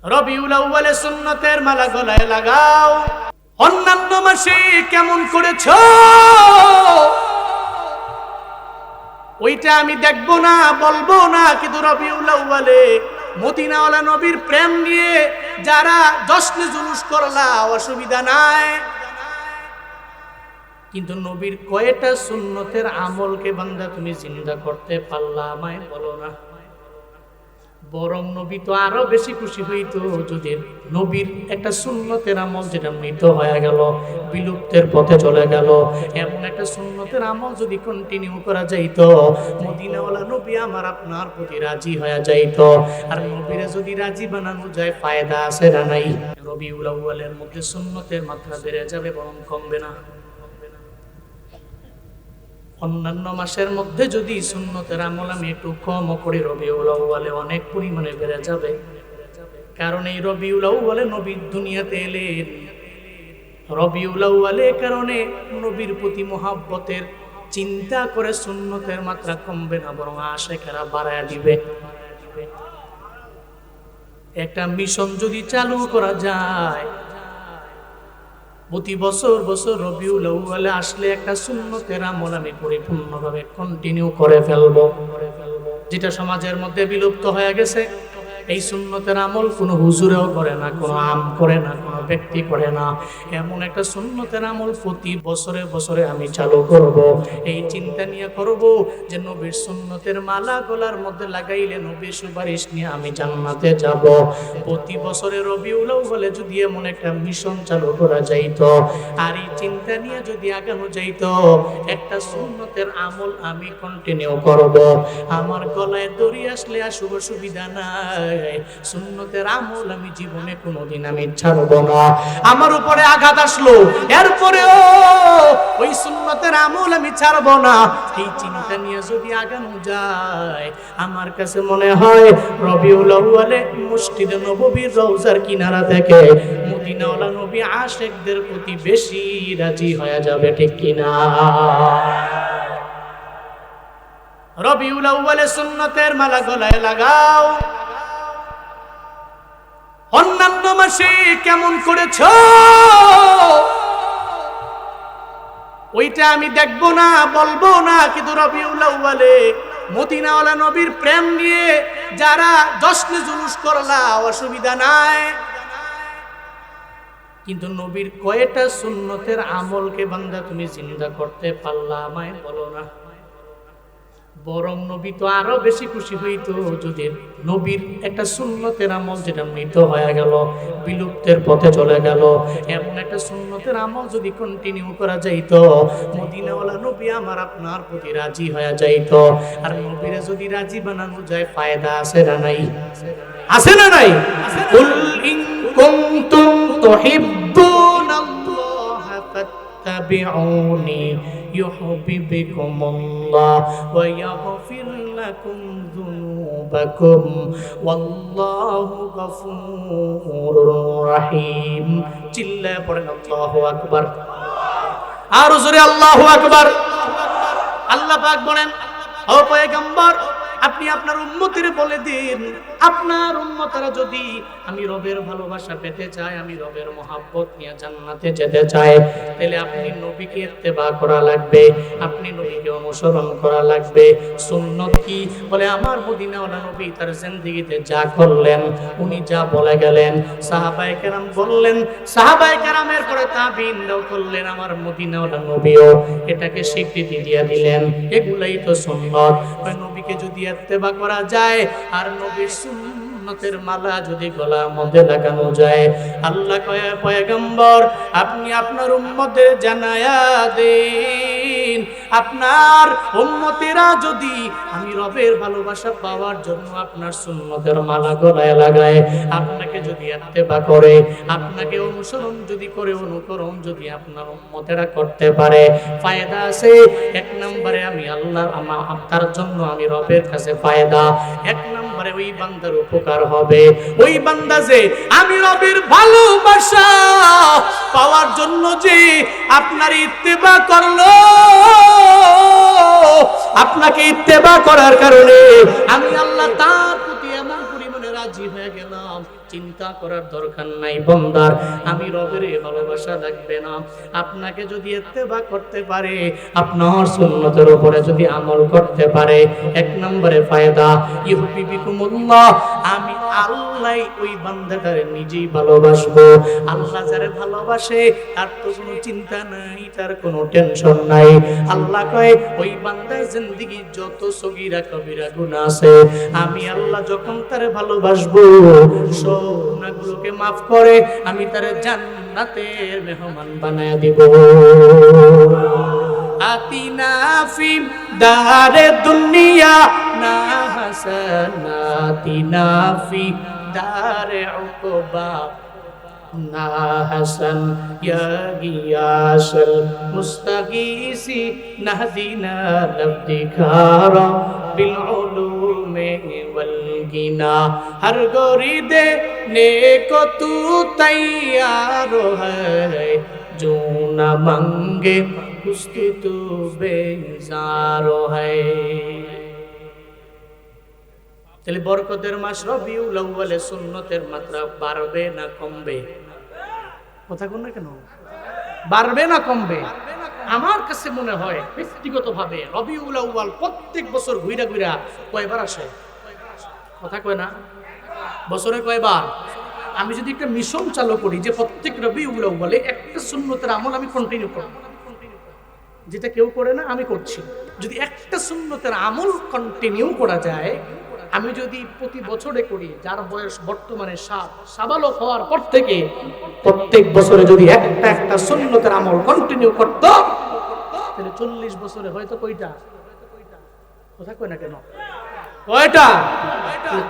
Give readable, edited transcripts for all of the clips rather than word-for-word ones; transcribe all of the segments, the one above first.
রবিউল আউয়ালে সুন্নতের মালা গলায় লাগাও। অন্যান্য মাসে কেমন করেছো ওইটা আমি দেখবো না, বলবো না, কিন্তু রবিউল আউয়ালে মদিনাওয়ালা নবীর প্রেম নিয়ে যারা জশ্নে জুলুস করলা অসুবিধা নাই, কিন্তু নবীর কয়টা সুন্নতের আমলকে বান্দা তুমি জিন্দা করতে পারলা আমায় বলো না। বরং নবী তো আরো বেশি খুশি হইতো যদি নবীর একটা সুন্নতের আমল যেটা মৃত হয়ে গেল, বিলুপ্তের পথে চলে গেল, এমন একটা সুন্নতের আমল যদি কন্টিনিউ করা যাইতো, মদিনাওয়ালা নবী আমার আপনার প্রতি রাজি হয়ে যাইতো। আর নবীরে যদি রাজি বানানো যায় ফায়দা আছে না নাই? রবিউল আউয়ালের মধ্যে সুন্নতের মাত্রা বেড়ে যাবে, বরং কমবে না। অন্যান্য মাসের মধ্যে যদি সুন্নতের আমল আমি একটু কম করি, রবিউল আউয়ালে অনেক পরিমাণে বেড়ে যাবে। কারণ এই রবিউল আউয়ালে নবী দুনিয়াতে এলেন, রবিউল আউয়ালে কারণে নবীর প্রতি মোহাব্বতের চিন্তা করে সুন্নতের মাত্রা কমবে না, বরং আশিকেরা বাড়ায় দিবে। একটা মিশন যদি চালু করা যায়, প্রতি বছর বছর রবিউল আউয়ালে আসলে একটা সুন্নতের আমল আমি পরিপূর্ণভাবে কন্টিনিউ করে ফেলবো, যেটা সমাজের মধ্যে বিলুপ্ত হয়ে গেছে। এই সুন্নতের আমল কোনো হুজুরেও করে না, কোনো আম করে না, কোনো ব্যক্তি করে না। এমন একটা সুন্নতের আমল প্রতি বছরে বছরে আমি চালু করব। এই চিন্তা নিয়ে করব যে নবীর সুন্নতের মালা গলার মধ্যে লাগাইলে নবীর সুপারিশ নিয়ে আমি জান্নাতে যাব। প্রতি বছরে রবিউল আউয়ালে যদি এমন একটা মিশন চালু করা যাইতো, আর এই চিন্তা নিয়ে যদি আগানো যাইতো, একটা সুন্নতের আমল আমি কন্টিনিউ করব। আমার গলায় দড়ি আসলে আসুক, অসুবিধা নাই, সুন্নতের আমল আমি জীবনে কোনোদিন আমি ছাড়ব না। আমার উপরে আঘাত আসলো, এরপরেও ওই সুন্নতের আমল আমি ছাড়ব না। এই চিন্তা নিয়ে যদি আগানো যায়, আমার কাছে মনে হয় রবিউল আউয়ালে মসজিদে নববীর রওজার কিনারা থেকে মদিনাওয়ালা নবী আশিকদের প্রতি বেশি রাজি হয়ে যাবে, ঠিক কিনা? রবিউল আউয়ালে সুন্নতের মালা গলায় লাগাও। অন্যান্য মাসে কেমন করেছো ওইটা আমি দেখবো না, বলবো না, কিন্তু রবিউল আউয়ালে মদিনাওয়ালা নবীর প্রেম নিয়ে যারা জশ্নে জুলুস করলা অসুবিধা নাই, কিন্তু নবীর কয়টা সুন্নতের আমলকে বান্দা তুমি জিন্দা করতে পারলা আমায় বলো না। বরং নবী তো আরো বেশি খুশি হইতো যদি নবীর একটা সুন্নতের আমল যেটা মৃত হয়ে গেল, বিলুপ্তের পথে চলে গেল, এমন একটা সুন্নতের আমল যদি কন্টিনিউ করা যাইতো, মদিনাওয়ালা নবী আমার আপনার প্রতি রাজি হয়ে যাইতো। আর নবীরে যদি রাজি বানানো যায় ফায়দা আছে না নাই? আছে না নাই? কুল ইন কুনতুম তুহিব্বুনাল্লাহা ফাত্তাবিউনি ইউহিব্বুকুমুল্লাহ ওয়া ইয়াগফির লাকুম যুনুবাকুম ওয়াল্লাহু গফুরুর রহিম। চিল্লায়ে পড়েন আল্লাহু আকবার। আর জোরে আল্লাহু আকবার। আল্লাহ পাক বলেন, ও পয়গম্বর, আপনি আপনার উম্মতের বলে দিন, আপনার উম্মতরা যদি আমি রবের ভালোবাসা পেতে চায়, আমি রবের মহাব্বত নিয়ে জান্নাতে যেতে চায়, তাহলে আপনি নবীকে ইত্তেবা করা লাগবে, আপনি নবীকে অনুসরণ করা লাগবে। সুন্নত কি? বলে আমার মদিনাওয়ালা নবী তার জিন্দেগিতে যা করলেন, উনি যা বলে গেলেন, সাহাবায়ে কেরাম বললেন, সাহাবায়ে কেরামের পরে তাবিঈনরাও করলেন, আমার মদিনাওয়ালা নবীও এটাকে স্বীকৃতি দিয়ে দিলেন। এগুলাই তো সুন্নত। ওই নবীকে যদি ইত্তেবা করা যায় আর নবীর সুন্নতের মালা যদি গলার মধ্যে লাগানো যায়, আল্লাহ কয় পয়গম্বর আপনি আপনার উম্মতদের জানায়া দেন, আপনার উম্মতেরা যদি আমি রবের ভালোবাসা পাওয়ার জন্য আপনার সুন্নতের মালা গলায় লাগায়, আপনাকে যদি ইত্তেবা করে, আপনাকে অনুসরণ যদি করে, অনুকরণ যদি আপনার উম্মতেরা করতে পারে, ফায়দা আছে। এক নম্বরে আমি আল্লাহ তার জন্য আমি রবের কাছে ফায়দা, এক নম্বরে ওই বান্দার উপকার হবে। ওই বান্দা যে আমি রবের ভালোবাসা পাওয়ার জন্য যে আপনার ইত্তেবা করলো, আপনাকে ইত্তেবা করার কারণে আমি আল্লাহ তার প্রতি এমন পরিমাণে রাজি হয়ে গেলাম, চিন্তা করার দরকার নাই বান্দার, আমি রবের ভালোবাসা লাগবে না। আপনাকে যদি ইত্তেবা করতে পারে, আপনার সুন্নতের উপরে যদি আমল করতে পারে, এক নম্বরে ফায়দা ইউহিব্বুকুমুল্লাহ, আমি আল্লাহ ওই বান্দাটারে নিজেই ভালোবাসবো। আল্লাহ যারে ভালোবাসে তার তো কোনো চিন্তা নাই, তার কোনো টেনশন নাই। আল্লাহ কয় ওই বান্দার জিন্দেগি যত সগীরা কবিরা গুনাহ আছে, আমি আল্লাহ যখন তারে ভালোবাসবো সব গুনাহগুলোকে মাফ করে আমি তারে জান্নাতের মেহমান বানায়া দিব। আতিনা ফি দারে দুনিয়া না হাসানাতিনা ফি দারে উকবা না হাসান ইয়া গিয়াসুল মুস্তাগীসি নাহদিনা লবদিকারা বিল উলুমে ওয়াল গিনা হর গরিদে নেকো তু তৈয়ার है जो न मांगे उसकी तू बेजार है। তাহলে বরকতের মাস রবিউল আউয়ালে সুন্নতের মাত্রা বাড়বে না কমবে? কথা কোন না কেন, বাড়বে না কমবে? আমার কাছে মনে হয় ব্যক্তিগতভাবে রবিউল আউয়াল প্রত্যেক বছর ঘুরা ঘুরা কয়বার আসে? কথা কয় না? বছরে কয়বার? আমি যদি একটা মিশন চালু করি যে প্রত্যেক রবিউল আউয়ালে একটা সুন্নতের আমল আমি কন্টিনিউ করব, যেটা কেউ করে না আমি করছি, যদি একটা সুন্নতের আমল কন্টিনিউ করা যায়, আমি যদি প্রতি বছরে করি, যার বয়স বর্তমানে সাবালক হওয়ার পর থেকে প্রত্যেক বছরে যদি একটা সুন্নতের আমল কন্টিনিউ করত, তাহলে 40 বছরে হয়তো কয়টা? কথা কয় না কেন, কয়টা?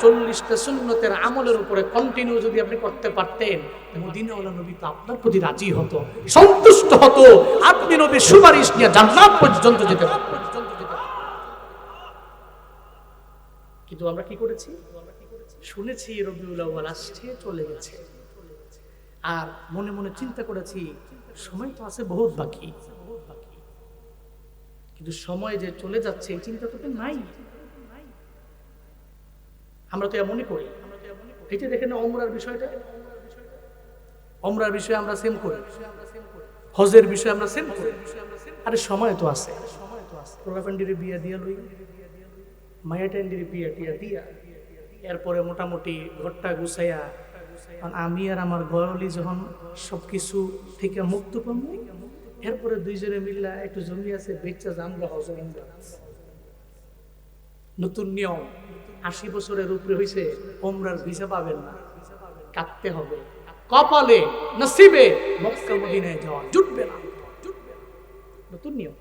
40টা সুন্নতের আমলের উপরে কন্টিনিউ যদি আপনি করতে পারতেন, মদিনাওয়ালা নবী তো আপনার প্রতি রাজি হতো, সন্তুষ্ট হতো, আপনি নবীর সুপারিশ নিয়ে জান্নাত পর্যন্ত যেতে পারতেন। কিন্তু আমরা কি করেছি? শুনেছি রবিউল আউয়াল আসছে, চলে গেছে, আর মনে মনে চিন্তা করেছি সময় তো আছে বহুত বাকি, কিন্তু সময় যে চলে যাচ্ছে এই চিন্তা তো নাই। আমরা তো এমনই করি। এটা দেখেন ওমরার বিষয়টা, ওমরার বিষয়ে আমরা সেম করি, হজের বিষয়ে আমরা সেম করি। আরে সময় তো আছে, পোলাপান্ডির বিয়া দিয়া লই, মায়াটান্ডির বিয়া টিয়া দিয়া, এরপরে মোটামুটি ঘরটা গুছাইয়া, আমি আর আমার গয়লি যখন সবকিছু থেকে মুক্ত পাবো, এরপরে দুইজনে মিল্লা একটু জমি আছে বেচা জামলা হজ। নতুন নিয়ম, 80 বছরের উপরে হয়েছে ওমরার ভিসা পাবেন না, কাটতে হবে, কপালে নসিবে মক্কা মদিনায় যাওয়া জুটবে না, নতুন নিয়ম।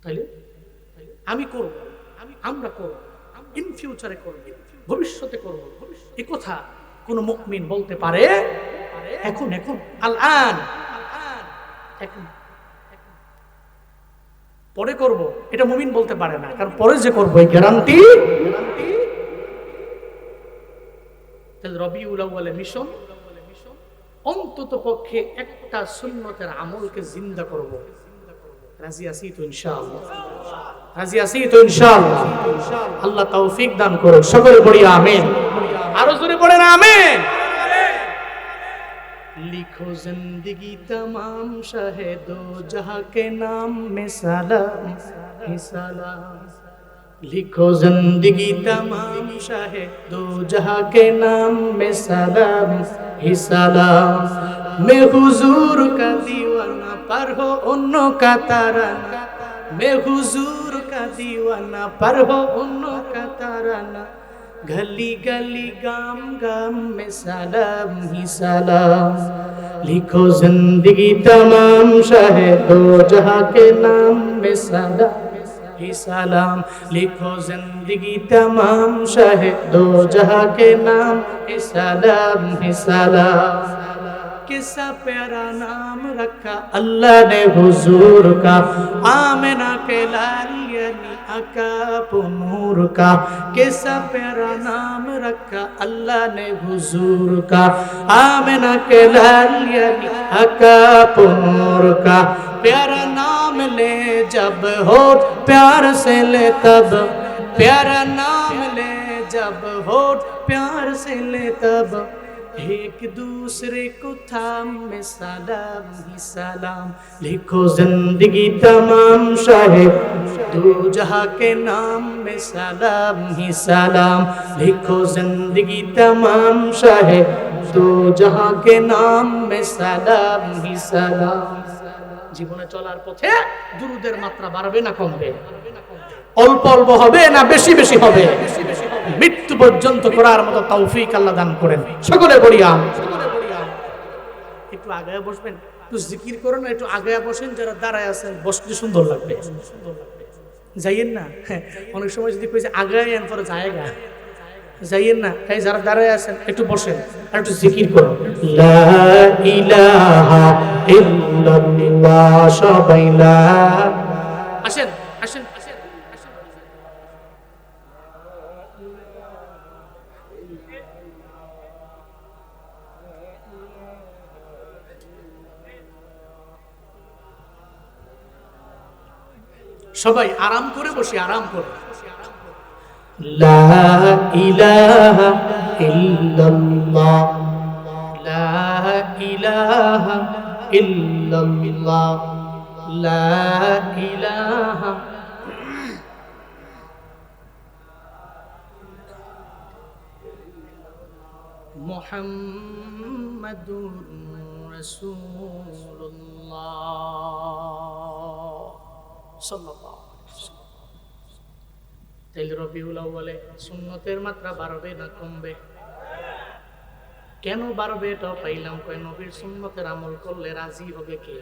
তাইলে আমি করব, আমরা করব, ইন ফিউচারে করব, ভবিষ্যতে করব, এই কথা কোন মুমিন বলতে পারে? এখন এখন আল-আন, এখন পরে করব, এটা মুমিন বলতে পারে না, কারণ পরে যে করব এই গ্যারান্টি। তাহলে রবিউল আউয়ালে মিশন, অন্তত পক্ষে একটা সুন্নতের আমলকে জিন্দা করব। রাজি আছি তো ইনশাআল্লাহ? রাজি আছি তো ইনশাআল্লাহ? আল্লাহ তৌফিক দান করুন, সকলে পড়ি আমিন, আরো জোরে পড়েন আমিন। लिखो जिंदगी तमाम शाहे दो जहां के नाम में सलाम ही सलाम। लिखो जिंदगी तमाम शाहे दो जहां के नाम में सलाम ही सलाम। मैं हुजूर का दीवाना पर हो उन्हों का तराना, मैं हुजूर का दीवाना पर हो उन्हों का तराना। गली गली गाम गाम में सलाम ही सलाम। लिखो जिंदगी तमाम शाहे दो जहां के नाम में सलाम ही सलाम। लिखो जिंदगी तमाम शाहे दो जहां के नाम ही सलाम ही सलाम। किसा प्यारा नाम रखा अल्लाह ने हुजूर का, आमिना के लाल यानी आका नूर का। किसा प्यारा नाम रखा अल्लाह ने हुजूर का, आमिना के लाल यानी आका नूर का। प्यारा नाम ले जब हो प्यार से ले तब, प्यारा नाम ले जब होठ प्यार से ले तब एक दूसरे को थाम में सलाम ही सलाम लिखो जिंदगी तमाम शाहे दो जहां के नाम में सलाम ही सलाम लिखो जिंदगी तमाम शाहे दो जहां के नाम में सलाम ही सलाम। জীবনে চলার পথে দুরূদের মাত্রা বাড়বে না কমবে? অল্প অল্প হবে না বেশি বেশি হবে? মৃত্যু পর্যন্ত করার মতো তৌফিক আল্লাহ দান করেন। সকলে বলি আমিন। একটু আগায় বসবেন, একটু জিকির করুন, একটু আগায় বসেন। যারা দাঁড়ায় আছেন বসলে সুন্দর লাগবে। যাইয়েন না, অনেক সময় যদি কই যে আগায় আন পরে জায়গা যাইয়েন না। এই যারা দাঁড়ায় আছেন একটু বসেন আর একটু জিকির করুন। লা ইলাহা ইল্লাল্লাহ। সবাই লা আসেন আসেন আসেন। সবাই আরাম করে বসি, আরাম করে। লা ইলাহা ইল্লাল্লাহ লা ইলাহা ইল্লাল্লাহ লা ইলাহা মুহাম্মাদুর রাসূলুল্লাহ সাল্লাল্লাহু আলাইহি ওয়াসাল্লাম। তাইলে রবিউল আউয়ালে সুন্নতের মাত্রা বাড়বে না কমবে? কেন বাড়বে এটাও পাইলাম। কয় নবীর সুন্নতের আমল করলে রাজি হবে কে?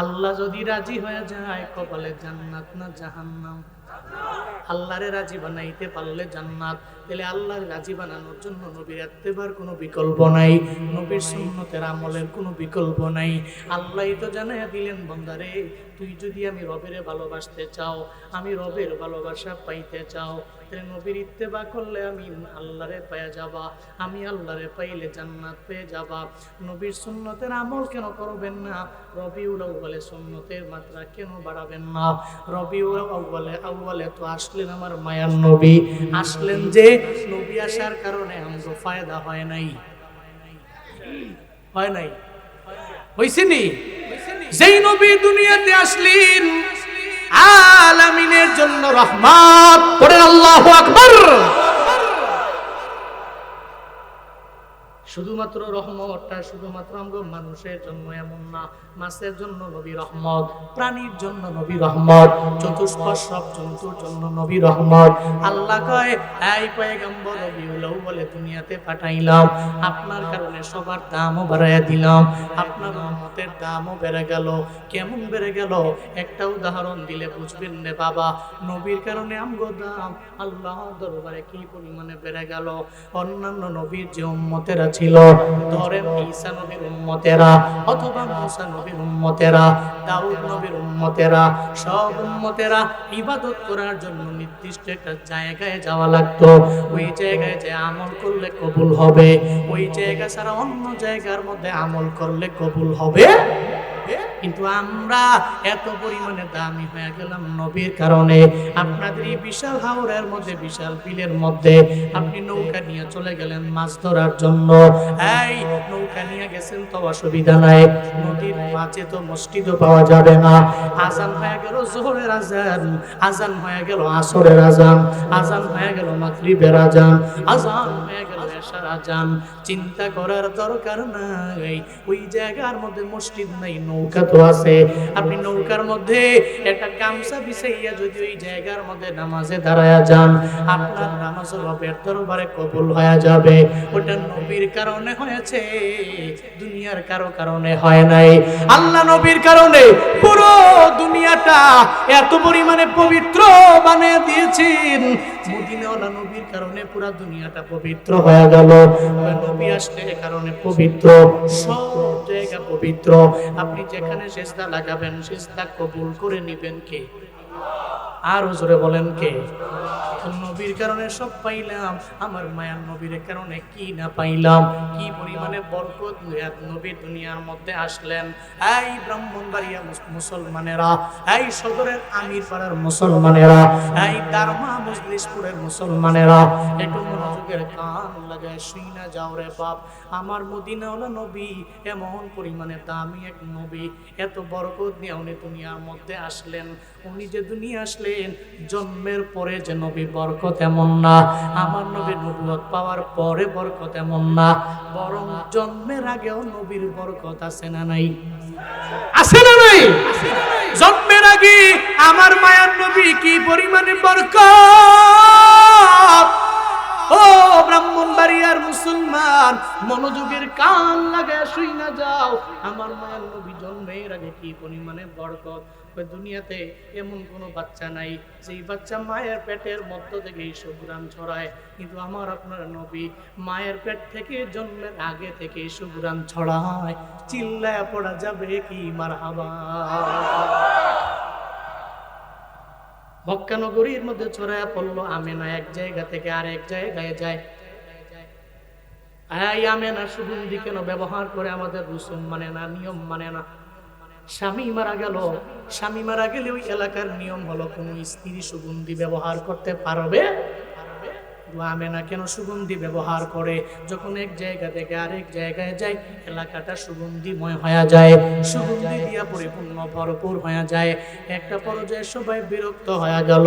আল্লাহ যদি রাজি হয়ে যায় কপালে জান্নাত না জাহান্নাম? আল্লাহরে রাজি বানাইতে পারলে জান্নাত। তাহলে আল্লাহর রাজি বানানোর জন্য নবীর ইত্তেবার কোনো বিকল্প নাই, নবীর সুন্নতের আমলের কোনো বিকল্প নাই। আল্লাহই তো জানাইয়া দিলেন, বান্দারে তুই যদি আমি রবের ভালোবাসতে চাও, আমি রবের ভালোবাসা পাইতে চাও, তাহলে নবীর ইত্তেবা করলে আমি আল্লাহরে পেয়ে যাবা, আমি আল্লাহরে পাইলে জান্নাত পেয়ে যাবা। নবীর সুন্নতের আমল কেন করবেন না? রবিউল আউয়ালে সুন্নতের মাত্রা কেন বাড়াবেন না? রবিউল আউয়ালে তো আসলেন আমার মায়ার নবী, আসলেন যে নবী আসার কারণে আমাদের ফায়দা হয় নাই, হয় নাই, হইছেনি? যেই নবী দুনিয়াতে আসলেন আলামিনের জন্য রহমত। পড়েন আল্লাহু আকবার। শুধুমাত্র রহমতটা শুধুমাত্র আমগো মানুষের জন্য এমন না, মাছের জন্য নবী রহমত, প্রাণীর জন্য নবী রহমত, চতুষ্পদ সব জন্তুর জন্য নবী রহমত। আল্লাহ কয়, এই পয়গম্বর রবিউল আউয়ালে দুনিয়াতে পাঠাইলাম, আপনার কারণে সবার দামও বাড়াইয়া দিলাম, আপনার রহমতের দামও বেড়ে গেল। কেমন বেড়ে গেল? একটা উদাহরণ দিলে বুঝবেন না বাবা। নবীর কারণে আমগো দাম আল্লাহ দরবারে কি পরিমাণে বেড়ে গেল। অন্যান্য নবীর যে উম্মতেরা ছিল, ধরেন ঈসা নবীর উম্মতেরা অথবা মুসা নবীর উম্মতেরা, দাউদ নবীর উম্মতেরা, সব উম্মতেরা ইবাদত করার জন্য নির্দিষ্ট একটা জায়গায় যাওয়া লাগতো। ওই জায়গায় যে আমল করলে কবুল হবে, ওই জায়গা ছাড়া অন্য জায়গার মধ্যে আমল করলে কবুল হবে। কিন্তু আমরা এত পরিমাণে দামি হয়ে গেলাম নবীর কারণে। আপনাদের এই বিশাল হাওরের মধ্যে, বিশাল বিলের মধ্যে আপনি নৌকা নিয়ে চলে গেলেন মাছ ধরার জন্য। এই নৌকা নিয়ে গেছেন তো অসুবিধা নাই, নদীর মাঝে তো মসজিদও পাওয়া যাবে না। আজান হয়ে গেল জোহরের আজান, আজান হয়ে গেল আসরের আজান, আজান হয়ে গেল মাগরিবের আজান, আজান হয়ে গেল এশার আজান। চিন্তা করার দরকার নাই, ওই জায়গার মধ্যে মসজিদ নাই, নৌকা তো আছে। আপনি নৌকার মধ্যে একটা গামছা বিছাইয়া যদি ওই জায়গার মধ্যে নামাজে দাঁড়ায়া যান, আপনার নামাজ রবের দরবারে কবুল হয়ে যাবে। ওটা নবীর কারণে হয়েছে, দুনিয়ার কারো কারণে হয় নাই। আল্লাহ নবীর কারণে পুরো দুনিয়াটা এত পরিমাণে পবিত্র বানিয়ে দিয়েছেন। মদিনাওয়ালা নবীর কারণে পুরো দুনিয়াটা পবিত্র হয়ে গেল। নবী আসলে কারণে পবিত্র, সব জায়গা পবিত্র। আপনি যেখানে সিজদা লাগাবেন, সিজদা কবুল করে নেবেন কে? আর জোরে বলেন কে? নবীর কারণে সব পাইলাম, আমার মায়ার নবীর কারণে কি না পাইলাম। কি পরিমাণে বরকত নবী দুনিয়ার মধ্যে আসলেন। এই ব্রাহ্মণবাড়িয়া মুসলমানেরা, এই সদরের আমির পাড়ার মুসলমানেরা, এই দারমা মজলিশপুরের মুসলমানেরা, একটু মনোযোগের কান লাগায় শুইনা যাও রে বাপ। আমার মদিনাওয়ালা নবী এমন পরিমাণে দামি এক নবী, এত বরকত নিয়ে উনি দুনিয়ার মধ্যে আসলেন। উনি যে দুনিয়া আসলেন, জন্মের পরে যে নবী বরকত এমন না, আমার নবী নবুয়ত পাওয়ার পরে বরকত এমন না, বরং জন্মের আগেও নবীর বরকত আছে না নাই? আছে না নাই? জন্মের আগে আমার মায়ার নবী কি পরিমাণে বরকত। ও ব্রাহ্মণবাড়িয়ার মুসলমান, মনোযোগের কান লাগায় শুইনা যাও। আমার মায়ের নবী জন্মের আগে কি পরিমাণে বরকত। দুনিয়াতে এমন কোনো বাচ্চা নাই যেই বাচ্চা মায়ের পেটের মধ্য থেকে সুঘ্রাণ ছড়ায়, কিন্তু আমার আপনার নবী মায়ের পেট থেকে জন্মের আগে থেকে সুঘ্রাণ ছড়ায়। চিল্লায় পড়া যাবে কি মারহাবা। মক্কা নগরীর মধ্যে ছড়ায় পড়লো আমেনা এক জায়গা থেকে আরেক জায়গায় যায়। এই আমেনা সুগন্ধি কেন ব্যবহার করে? আমাদের রসুম মানে না, নিয়ম মানে না। স্বামী মারা গেল, স্বামী মারা গেলে ওই এলাকার নিয়ম হলো কোন স্ত্রী সুগন্ধি ব্যবহার করতে পারবে। আমেনা কেন সুগন্ধি ব্যবহার করে? যখন এক জায়গা থেকে আরেক জায়গায় যায়, এলাকাটা সুগন্ধিময় হয়ে যায়, সুগন্ধি দিয়া পরিপূর্ণ ভরপুর হয়ে যায়। একটা পর্যায়ে সবাই বিরক্ত হয়ে গেল,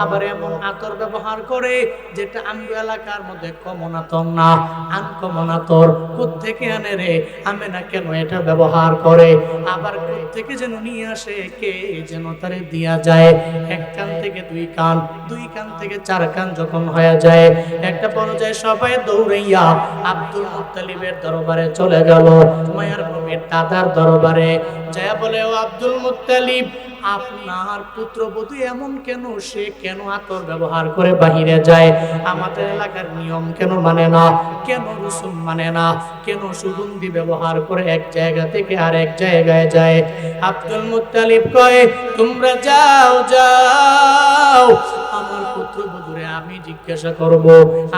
আবার এমন আতর ব্যবহার করে যেটা আমগো এলাকার মধ্যে কমন আতর না, আনকমন আতর। কোত্থেকে আনে রে? আমেনা কেন এটা ব্যবহার করে? আবার কোত্থেকে যেন নিয়ে আসে, কে যেন তারে দিয়া যায়। এক কান থেকে দুই কান, দুই কান থেকে চার কান যখন হয়ে যায়, একটা পর্যায়ে সবাই দৌড়াইয়া আব্দুল মুত্তালিবের দরবারে চলে গেল, মায়ার নবীর দাদার দরবারে যায়। বলে, ও আব্দুল মুত্তালিব, আপনার পুত্রবধূ এমন কেন? সে কেন আতর ব্যবহার করে বাহিরে যায়? আমাদের এলাকার নিয়ম কেন মানে না? কেন রসুম মানে না? কেন সুগন্ধি ব্যবহার করে এক জায়গা থেকে আরেক জায়গায় যায়? আব্দুল মুত্তালিব কয়, তোমরা যাও যাও, আমার পুত্রবধূরে আমি জিজ্ঞাসা করব।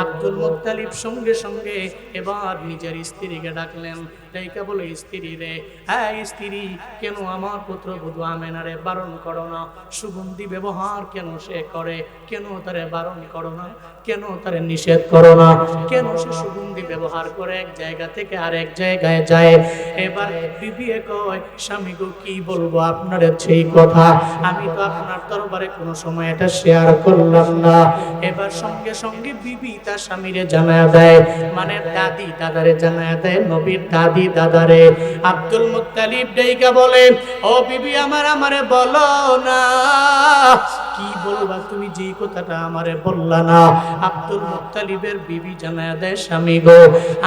আব্দুল মুত্তালিব সঙ্গে সঙ্গে এবার নিজের স্ত্রীকে ডাকলেন। ডাইকা বলে, স্ত্রী রে, হ্যাঁ স্ত্রী, কেন আমার পুত্রবধূ আমেনারে বারণ করো না? সুগন্ধি ব্যবহার কেন সে করে? কেন তারে বারণ করো না? কেন তারে নিষেধ করো না? কেন সে সুগন্ধি ব্যবহার করে এক জায়গা থেকে আরেক জায়গায় যায়? এবার বিবি কয়, স্বামী গো, কি বলবো আপনার সেই কথা, আমি তো আপনার দরবারে কোনো সময় এটা শেয়ার করলাম না। এবার সঙ্গে সঙ্গে বিবি তার স্বামীরে জানায়া দেয়, মানে দাদি দাদারে জানায়া দেয়, নবীর দাদি দাদারে। আব্দুল মুত্তালিব ডাইকা বলে, ও বিবি আমার, আমারে বলো না, কি বলবা তুমি যে কথাটা আমারে বললা না? আব্দুল মুত্তালিবের বিবি জানায়া দেয়, স্বামী গো,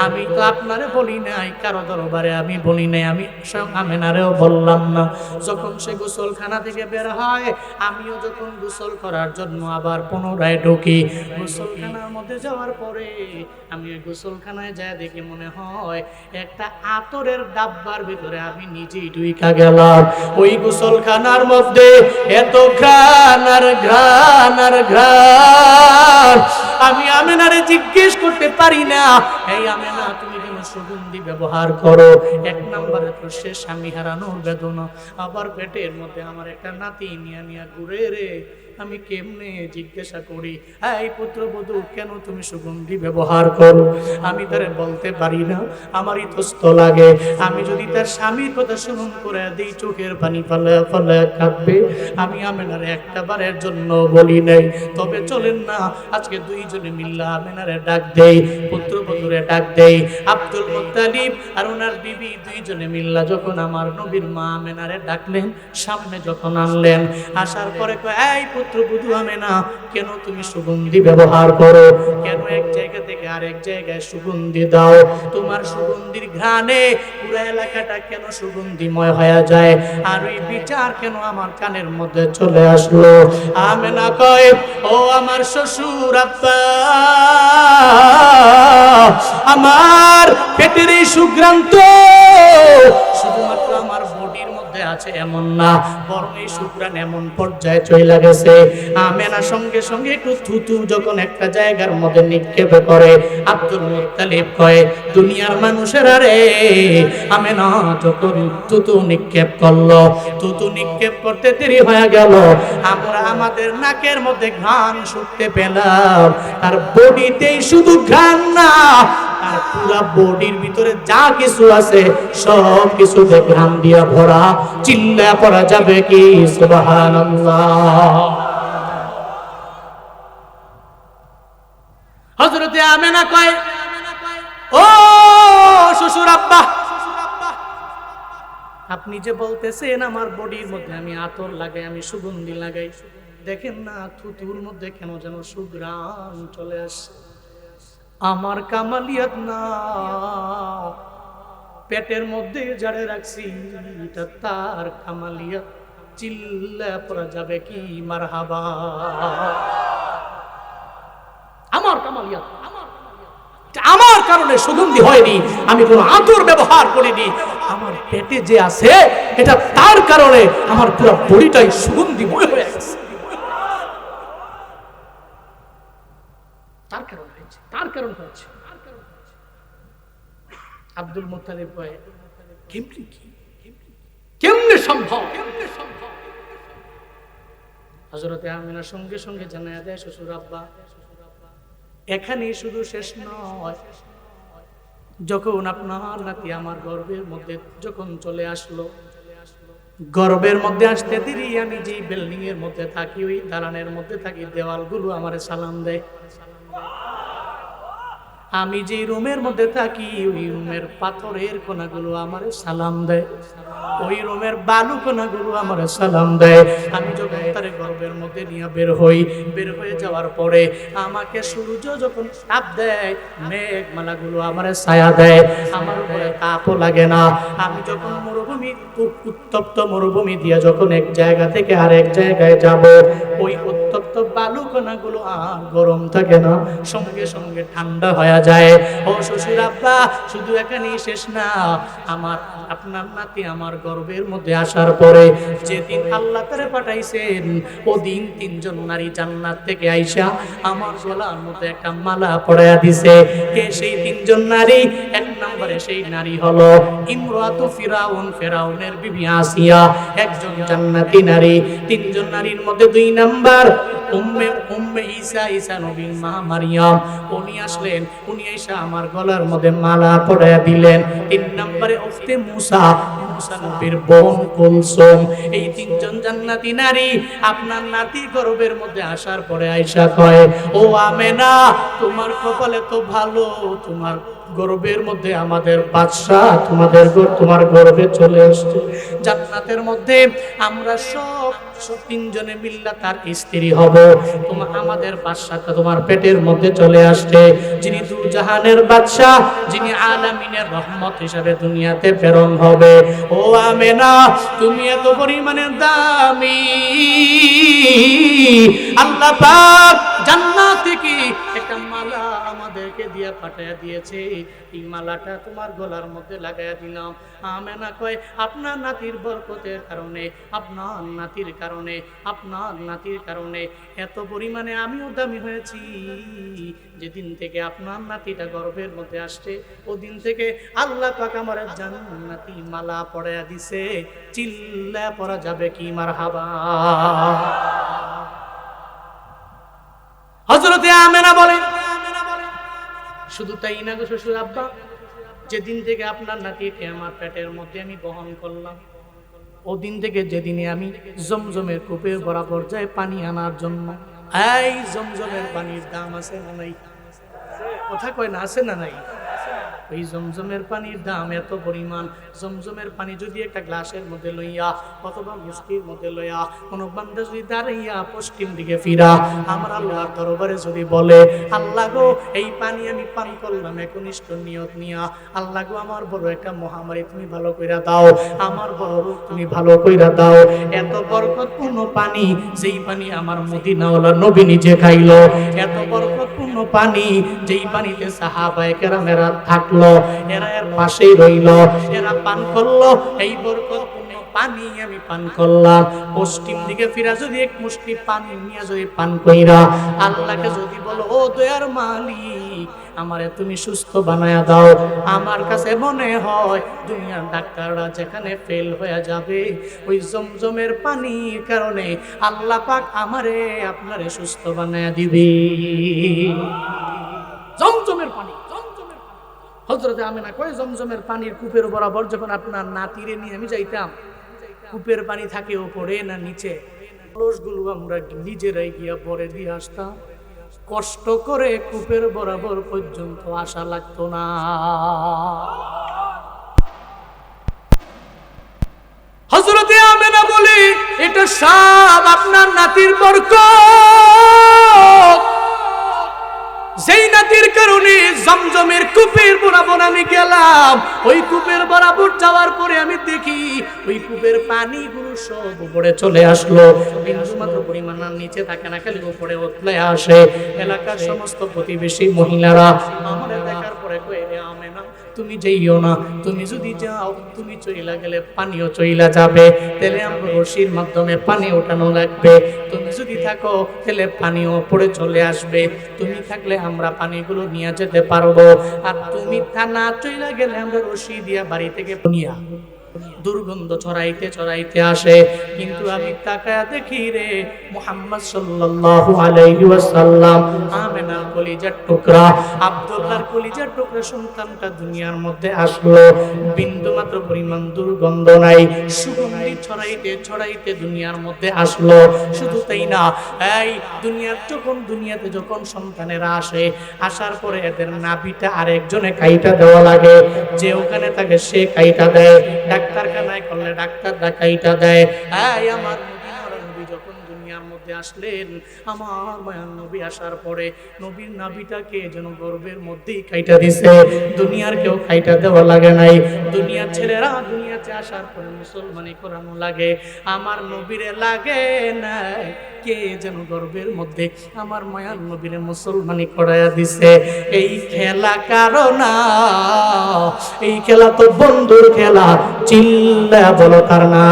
আমি তো আপনারে বলি নাই, কারো দরবারে আমি বলি নাই, আমি আমেনারেও বললাম না। যখন সে গোসলখানা থেকে বের হয়, আমিও যখন গোসল করার জন্য আবার পুনরায় ঢুকি, গোসলখানার মধ্যে যাওয়ার পরে আমি ওই গোসলখানায় যায় দেখি মনে হয় একটা আতরের ডাব্বার ভিতরে আমি নিজেই ঢুইকা গেলাম। ওই গোসলখানার মধ্যে এত ঘ্রাণ আর ঘ্রাণ আর ঘ্রাণ, আমি আমেনারে জিজ্ঞেস করতে পারি না, এই আমেনা তুমি কেন সুগন্ধি ব্যবহার করো? এক নম্বরে তো সে স্বামী হারানোর বেদনা, আবার পেটের মধ্যে আমার একটা নাতি নিয়া নিয়া ঘুরে রে, আমি কেমনে জিজ্ঞাসা করি, এই পুত্রবধূ কেন তুমি সুগন্ধি ব্যবহার করো? আমি তারে বলতে পারি না, আমার ইতস্ত লাগে। আমি যদি তার স্বামীর কথা স্মরণ করে দিই, চোখের পানি ফলায়া ফলায়া কাঁদবে। আমি আমেনারে একটা বারের জন্য বলি নাই। তবে চলেন না আজকে দুইজনে মিল্লা আমেনারে ডাক দেই, পুত্রবধূরে ডাক দেই। আব্দুল মুত্তালিব আর ওনার বিবি দুইজনে মিল্লা যখন আমার নবীর মা আমেনারে ডাকলেন, সামনে যখন আনলেন, আসার পরে কয়, এই পুত্রবধূ আমেনা, কেন তুমি সুগন্ধি ব্যবহার করো? কেন এক জায়গা থেকে আরেক জায়গায় সুগন্ধি দাও? তোমার সুগন্ধির ঘ্রাণে পুরো এলাকাটা কেন সুগন্ধিময় হয়ে যায়? আর ওই বিচার কেন আমার কানের মধ্যে চলে আসলো? আমেনা কয়, ও আমার শ্বশুর আব্বা, আমার পেটের এই সুগ্রান্ত শুধুমাত্র আমার বডির মধ্যে আছে গেছে এমন না, বরং এই শুকরান এমন পর্যায়ে চলে গেছে, আমেনা সঙ্গে সঙ্গে একটু থুতু যখন একটা জায়গার মধ্যে নিক্ষেপ করে, আব্দুল মুত্তালিব কয়, দুনিয়ার মানুষেরা রে, আমেনা যখন থুতু নিক্ষেপ করলো, থুতু নিক্ষেপ করতে দেরি হয়ে গেল, আমরা আমাদের নাকের মধ্যে ঘ্রাণ শুকতে পেলাম। তার বডিতেই শুধু ঘ্রাণ না, তার পুরো বডির ভিতরে যা কিছু আছে সব কিছুতে ঘ্রাণ দিয়া ভরা। চিল্লায়া পড়া যাবে কি সুবহানাল্লাহ। হযরতে আমেনা কয়, ও শ্বশুর আব্বা, আপনি যে বলতেছেন আমার বডির মধ্যে আমি আতর লাগাই, আমি সুগন্ধি লাগাই, দেখেন না থুতুর মধ্যে কেন যেন সুঘ্রাণ চলে আসে। আমার কামালিয়াত না, পেটের মধ্যে যারে রাখছি এটা তার কামালিয়াত। চিল্লা পড়া যাবে কি মারহাবা। আমার কামালিয়াত, আমার কারণে সুগন্ধি হয়নি, আমি কোনো আতর ব্যবহার করিনি, আমার পেটে যে আছে এটা তার কারণে আমার পুরো বডিটাই সুগন্ধিময় হয়ে গেছে। তার কারণে হয়েছে, তার কারণ হয়েছে। আব্দুল মুত্তালিব কয়, কেমনে সম্ভব? হযরতে আমিনা সঙ্গে সঙ্গে জানায়া দেয়, শ্বশুর আব্বা, এখানে শুধু শেষ নয়, যখন আপনার নাতি আমার গর্ভের মধ্যে যখন চলে আসলো, গর্ভের মধ্যে আসতে দেরি আমি যে বিল্ডিং এর মধ্যে থাকি, ওই দালানের মধ্যে থাকি, দেওয়ালগুলো আমারে সালাম দেয়। আমি যে রুমের মধ্যে থাকি ওই রুমের পাথরের কোনাগুলো আমারে সালাম দেয়, ওই রুমের বালু কোনাগুলো আমারে সালাম দেয়। আমি যখন তার গর্ভের মধ্যে নিয়ে বের হয়ে যাওয়ার পরে আমাকে সূর্য যখন তাপ দেয়, মেঘমালাগুলো আমারে ছায়া দেয়, আমার উপরে তাপও লাগে না। আমি যখন মরুভূমি, উত্তপ্ত মরুভূমি দিয়ে যখন এক জায়গা থেকে আরেক জায়গায় যাব, ওই উত্তপ্ত বালু কোনাগুলো আর গরম থাকে না, সঙ্গে সঙ্গে ঠান্ডা হয়ে যায়। ও শ্বশুর আব্বা, শুধু এখানেই শেষ না, আমার আপনার নাতি আমার গর্ভের মধ্যে আসার পরে যেদিন আল্লাহ তারে পাঠাইছেন, ওদিন তিনজন নারী জান্নাত থেকে আইসা আমার গলার মধ্যে একটা মালা পরাইয়া দিছে। কে সেই তিনজন নারী? এক নম্বরে সেই নারী হলো ইমরাতু ফিরাউন, ফেরাউনের বিবি আসিয়া, একজন জান্নাতি নারী। তিনজন নারীর মধ্যে দুই নাম্বার উম্মে ঈসা নবীর মা মারিয়াম, উনি আসলেন, উনি এসে আমার গলার মধ্যে মালা পরাইয়া দিলেন। তিন নম্বরে উখতে মুসা নবীর বোন কুলসুম। এই তিনজন জান্নাতি নারী আপনার নাতি গর্ভের মধ্যে আসার পরে আয়েশা কয়, ও আমেনা, তোমার কপালে তো ভালো, তোমার গর্ভের মধ্যে আমাদের বাদশাহ তোমার গর্ভে চলে আসছে। জান্নাতের মধ্যে আমরা সব তিনজনে মিল্লা তার স্ত্রী হব। আমাদের বাদশাহটা তোমার পেটের মধ্যে চলে আসছে, যিনি দুজাহানের বাদশাহ, যিনি আলামিনের রহমত হিসাবে দুনিয়াতে প্রেরণ হবে। ও আমেনা, তুমি এত পরিমাণে দামি, আল্লাহ পাক জান্নাত থেকে একটা মালা আমাদেরকে দিয়ে পাঠিয়ে দিয়েছে, এই মালাটা তোমার গলার মধ্যে লাগাইয়া দিলাম। আমেনা কয়, আপনার নাতির বরকতের কারণে, আপনার নাতির কারণে এত পরিমাণে আমিও দামি হয়েছি। যেদিন থেকে আপনার নাতিটা গর্ভের মধ্যে আসছে, ওদিন থেকে আল্লাহ পাক আমার জান্নাতি মালা পরাইয়া দিছে। চিল্লা পড়া যাবে কি মারহাবা। হযরতে আমেনা বলেন, শুধু তাই না গো শ্বশুর আব্বা, যেদিন থেকে আপনার নাতিকে আমার পেটের মধ্যে আমি বহন করলাম, ওদিন থেকে যেদিনে আমি জমজমের কূপের বরাবর যাই পানি আনার জন্য, এই জমজমের পানির দাম আছে না নাই? কথা কয় না, আছে না নাই? ওই জমজমের পানির দাম এত পরিমাণ, জমজমের পানি যদি একটা গ্লাসের মধ্যে লইয়া অথবা মুষ্টির মধ্যে লইয়া কোনো বান্দা যদি দাঁড়াইয়া পশ্চিম দিকে ফিরা আমার আল্লাহর দরবারে যদি বলে, আল্লাহ গো, এই পানি আমি পান করলাম একনিষ্ঠ নিয়ত নিয়া, আল্লাহ গো, আমার বড় একটা মহামারী তুমি ভালো কইরা দাও, আমার বড় রোগ তুমি ভালো কইরা দাও, এত বরকতপূর্ণ পানি, যেই পানি আমার মদিনাওয়ালা নবী নিজে খাইলো, এত বরকতপূর্ণ পানি, যেই পানিতে সাহাবায়ে কেরামেরা থাকলো, এরা এর পাশেই রইল, এরা পান করলো, এই বরকতপূর্ণ পানি আমি পান করলাম, পশ্চিম দিকে ফিরা যদি এক মুষ্টি পানি নিয়ে যদি পান কইরা আল্লাহকে যদি বলো, ও দয়ার মালিক আমারে তুমি সুস্থ বানায়া দাও, আমার কাছে মনে হয় দুনিয়ার ডাক্তাররা যেখানে ফেল হয়ে যাবে, ওই জমজমের পানির কারণে আল্লাহ পাক আমারে আপনারে সুস্থ বানায়া দিবে। জমজমের পানি, হযরতে আমেনা কয় জমজমের পানির কূপের বরাবর যখন আপনার নাতিরে নিয়ে আমি যাইতাম, কূপের পানি থাকে উপরে না নিচে, কলসগুলো আমরা নিজেরাই গিয়া ভরে দিয়ে আসতাম, কষ্ট করে কূপের বরাবর পর্যন্ত আসা লাগতো না। হযরতে আমেনা বলে, এটা সব আপনার নাতির বরকত, যেই নাতির কারণে জমজমের কূপের বরাবর আমি গেলাম, ওই কূপের বরাবর যাওয়ার পরে আমি দেখি ওই কূপের পানিগুলো সব উপরে চলে আসলো, বিন্দুমাত্র পরিমাণ নিচে থাকে না, খালি উপরে উঠলে আসে। এলাকার সমস্ত প্রতিবেশী মহিলারা আমারে দেখার পরে কয়ে, রে আমেনা তুমি যাইও না, তুমি যদি যাও তুমি চইলা গেলে পানিও চইলা যাবে, তাহলে আমরা রশির মাধ্যমে পানি ওঠানো লাগবে, তুমি যদি থাকো তাহলে পানিও পড়ে চলে আসবে, তুমি থাকলে আমরা পানিগুলো নিয়ে যেতে পারবো, আর তুমি তা না চইলা গেলে আমরা রশি দিয়া বাড়ি থেকে নিয়া দুর্গন্ধ ছড়াইতে ছড়াইতে আসে। কিন্তু আমি তাকায়া দেখি রে মুহাম্মদ সাল্লাল্লাহু আলাইহি ওয়াসাল্লাম আমেনার কলিজার টুকরা, আব্দুল্লাহর কলিজার টুকরা সন্তানটা দুনিয়ার মধ্যে আসলো, বিন্দু মাত্র পরিমাণ দুর্গন্ধ নাই, সুগন্ধি ছড়াইতে ছড়াইতে দুনিয়ার মধ্যে আসলো। শুধু তাই না, এই দুনিয়াতে যখন সন্তানেরা আসে, আসার পরে এদের নাভিটা আরেকজনে কাইটা দেওয়া লাগে, যে ওখানে থাকে সে কাইটা দেয়, ডাক্তারখানায় করলে ডাক্তার ডাকাইটা দেয়। এই আমার নবী যখন দুনিয়ার মধ্যে আসলেন, আমার মায়ার নবী আসার পরে নবীর নাভিটাকে যেন গর্ভের মধ্যেই কাইটা দিছে, দুনিয়ার কেউ কাইটা দেওয়া লাগে নাই। দুনিয়ার ছেলেরা দুনিয়াতে আসার পরে মুসলমানি করানো লাগে, আমার নবীরে লাগে নাই, কে যেন গর্ভের মধ্যে আমার মায়ার নবীরে মুসলমানি করাইয়া দিছে। এই খেলা কারণা, এই খেলা তো বন্ধুর খেলা, চিল্লা বলো তার না।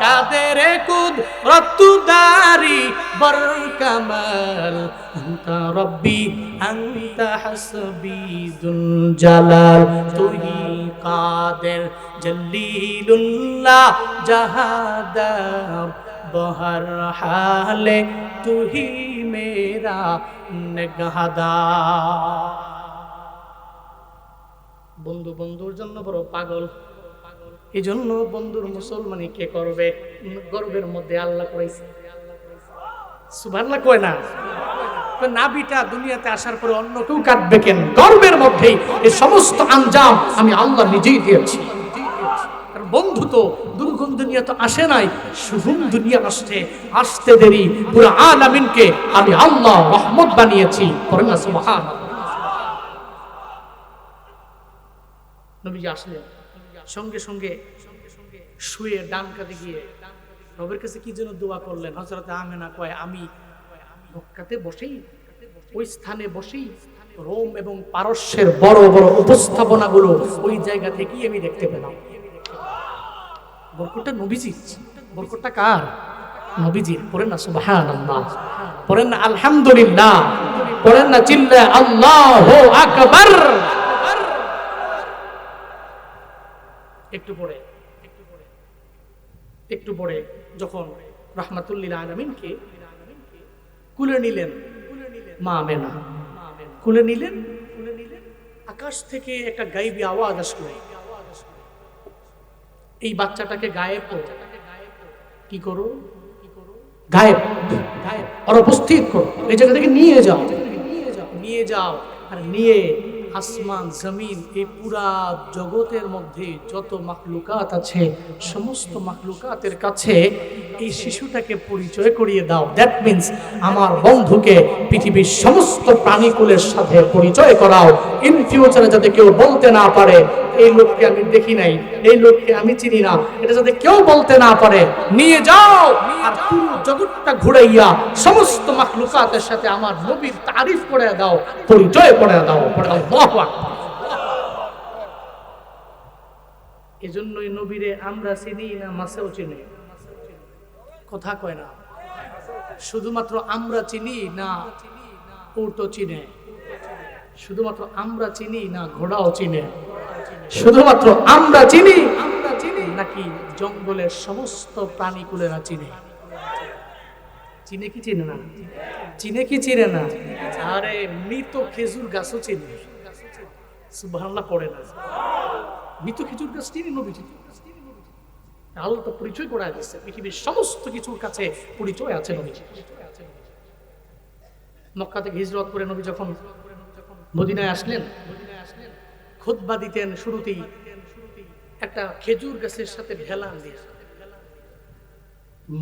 কাদের কুদরতদারি বরকামাল, আনতা রব্বি আনতা হাসবি যুল জালাল, তুই কাদের জলিলুল্লাহ জাহাদার, বহর হালে তুই মেরা নিগাহদার। বন্ধু বন্ধুর জন্য বড় পাগল, এই জন্য বন্ধুর মুসলমানি কে করবে? গর্বের মধ্যে আল্লাহ করেছে, সুবহানাল্লাহ কয় না? নাবিটা দুনিয়াতে আসার পরে অন্য কেউ কাটবে কেন? গর্বের মধ্যেই এই সমস্ত আঞ্জাম আমি আল্লাহ নিজেই দিয়েছি। কারণ বন্ধু তো দুর্গম দুনিয়া তো আসে নাই, শুভম দুনিয়া আসতে দেরি পুরো আলামিনকে আমি আল্লাহ রহমত বানিয়েছি। পড়েন না সুবহানাল্লাহ। নবী আসলেন, সঙ্গে সঙ্গে শুয়ে ডান কাঁধে গিয়ে নবীর কাছে কি যেন দোয়া করলেন। হযরতে আমেনা কয়, আমি মক্কাতে বসেই, ওই স্থানে বসেই রোম এবং পারস্যের বড় বড় উপস্থাপনাগুলো ওই জায়গা থেকেই আমি দেখতে পেলাম। বরকতটা নবীজির। বরকতটা কার? নবীজির। পড়েন না সুবহানাল্লাহ, পড়েন না আলহামদুলিল্লাহ, পড়েন না চিল্লা আল্লাহু আকবার। একটু পরে যখন রাহমাতুল লিল আলামিনকে কুলে নিলেন মা আমেনা, কুলে নিলেন, আকাশ থেকে একটা গায়েবী আওয়াজ আসলো, এই বাচ্চাটাকে গায়েব করো। কি করো? গায়েব, আর উপস্থিত করো, এই জায়গা থেকে নিয়ে যাও। আর নিয়ে আসমান জমিন এই পুরা জগতের মধ্যে যত মাখলুকাত আছে সমস্ত মাখলুকাতের কাছে এই শিশুটাকে পরিচয় করিয়ে দাও। দ্যাট মিন্স আমার বন্ধুকে পৃথিবীর সমস্ত প্রাণীকুলের সাথে পরিচয় করাও। ইন ফিউচারে যাতে কেউ বলতে না পারে এই লোককে আমি দেখি নাই, এই লোককে আমি চিনি না, এটা যাতে কেউ বলতে না পারে, নিয়ে যাও আর পুরো জগৎটা ঘুরাইয়া সমস্ত মাখলুকাতের সাথে আমার নবীর তারিফ করে দাও, পরিচয় করে দাও। এজন্যই নবীরে আমরা চিনি না মাছেও চিনি, কথা কয় না। শুধুমাত্র আমরা চিনি না উটও চিনে, শুধুমাত্র আমরা চিনি না ঘোড়াও চিনে, শুধুমাত্র আমরা চিনি নাকি জঙ্গলের সমস্ত প্রাণীকুলেরা চিনে? চিনে কি চিনে না? চিনে কি চিনে না? আরে মৃত খেজুর গাছও চিনে। সুবহানাল্লাহ পড়ে না? মৃত খেজুর গাছ চিনি নবী চিনি। আল্লাহ তো পরিচয় করে দিচ্ছে, পৃথিবীর সমস্ত কিছুর কাছে পরিচয় আছে নবী। মক্কা থেকে হিজরত করে নবী যখন মদিনায় আসলেন, খুতবা দিতেন শুরুতেই একটা খেজুর গাছের সাথে ঢেলান দিয়ে,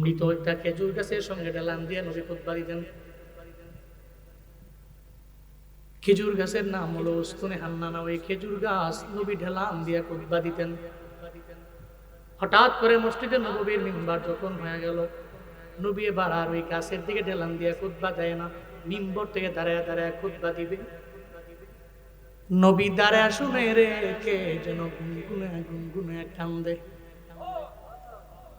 মৃত একটা খেজুর গাছের সঙ্গে ঢেলান দিয়ে নবী খুতবা দিতেন। খেজুর গাছের নাম হলো উস্তুনে হান্নানা। ওই খেজুর গাছ নবী ঢেলান দিয়ে খুতবা দিতেন। হঠাৎ করে মসজিদে নববীর মিম্বার যখন হয়ে গেল, নবী এবার আর ওই গাছের দিকে ঢেলান দিয়ে খুতবা দেয় না, মিম্বর থেকে দাঁড়ায় দাঁড়ায় খুতবা দিবে। নবী দাঁড়ায় শুনে রেখে যেন গুনগুনে গুনগুনে কান্দে।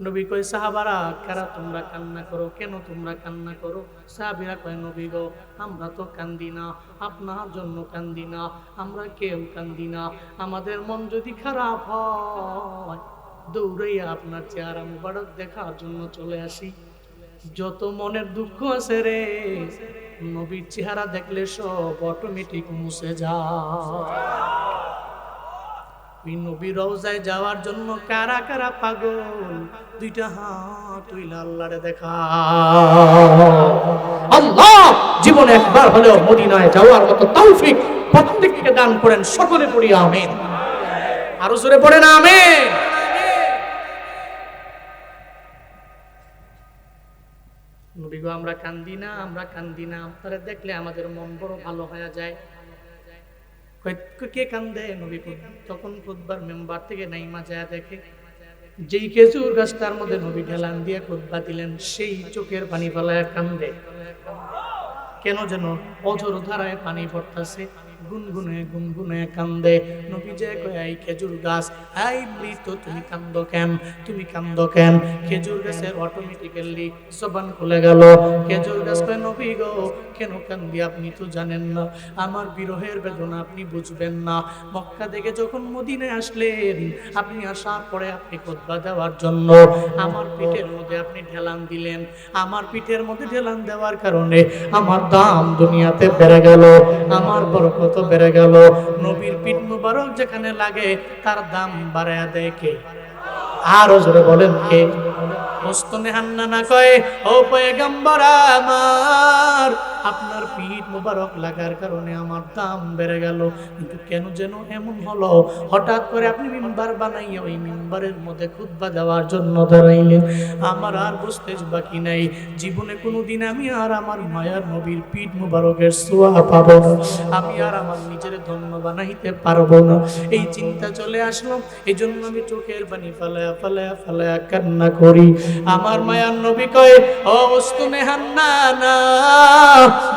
নবী কয়, সাহাবারা কারা তোমরা কান্না করো? কেন তোমরা কান্না করো? সাহাবীরা কয়, নবী গো, আমরা তো কান্দি না, আপনার জন্য কান্দি না, আমরা কেউ কান্দি না। আমাদের মন যদি খারাপ হয় দৌড়াইয়া আপনার চেহারা মুবারক দেখার জন্য চলে আসি। যত মনের দুঃখ আছে রে, নবীর চেহারা দেখলে সব অটোমেটিক মুছে যায়। ওই নবীর রওজায় যাওয়ার জন্য কারা কারা পাগল? দুইটা হাত তুইলা আল্লাহরে দেখা। আল্লাহ জীবনে একবার হলেও মদিনায় যাওয়ার মতো তৌফিক প্রত্যেককে দান করেন। সকলে পড়ি আমিন। আরো জোরে পড়েন আমিন। নবী গো, আমরা কান্দি না, আমরা কান্দি না, আপনারা দেখলে আমাদের মন বড় ভালো হয়ে যায়। কে কান্দে? নবী তখন খুতবার মেম্বার থেকে নাইমা যায় দেখে যেই খেজুর গাছটার মধ্যে নবী ঢেলান দিয়ে খুতবা দিলেন, সেই চোখের পানি ফেলায় কান্দে। কেন যেন অঝর ধারায় পানি পড়তেছে, গুনগুনে গুনগুনে কান্দে। নবী যে কয়, এই খেজুর গাছ, এই মৃত, তুমি কান্দ কেন? তুমি কান্দ কেন? খেজুর গাছের অটোমেটিক্যালি জবান খুলে গেল। খেজুর গাছ কয়, নবী গো, কেন কান্দি আপনি তো জানেন না, আমার বিরহের বেদনা আপনি বুঝবেন না। মক্কা থেকে যখন মদিনায় আসলেন, আপনি আসার পরে আপনি খুতবা দেওয়ার জন্য আমার পিঠের মধ্যে আপনি ঢেলান দিলেন। আমার পিঠের মধ্যে ঢেলান দেওয়ার কারণে আমার দাম দুনিয়াতে বেড়ে গেল, আমার বরকত বেড়ে গেল। নবীর পিঠ মুবারক যেখানে লাগে তার দাম বাড়ায়া দেয় কে? আরো জোরে বলেন কে? উস্তুনে হান্নানা কয়, ও পয়গম্বর আমার, আপনার পিঠ মুবারক লাগার কারণে আমার দাম বেড়ে গেল, কিন্তু কেন যেন এমন হলো, হঠাৎ করে আপনি মিম্বার বানাইয়া ওই মিম্বারের মধ্যে খুতবা দেওয়ার জন্য দাঁড়াইলেন। আমার আর বুঝতে বাকি নাই, জীবনে কোনোদিন আমি আর আমার মায়ার নবীর পিঠ মুবারকের ছোঁয়া পাবো না, আমি আর আমার নিজের ধন্য বানাইতে পারবো না। এই চিন্তা চলে আসলো, এই জন্য আমি চোখের পানি ফালায়া ফালায়া ফালায়া কান্না করি। আমার মায়ার নবী কয়, ও উস্তুনে হান্নানা,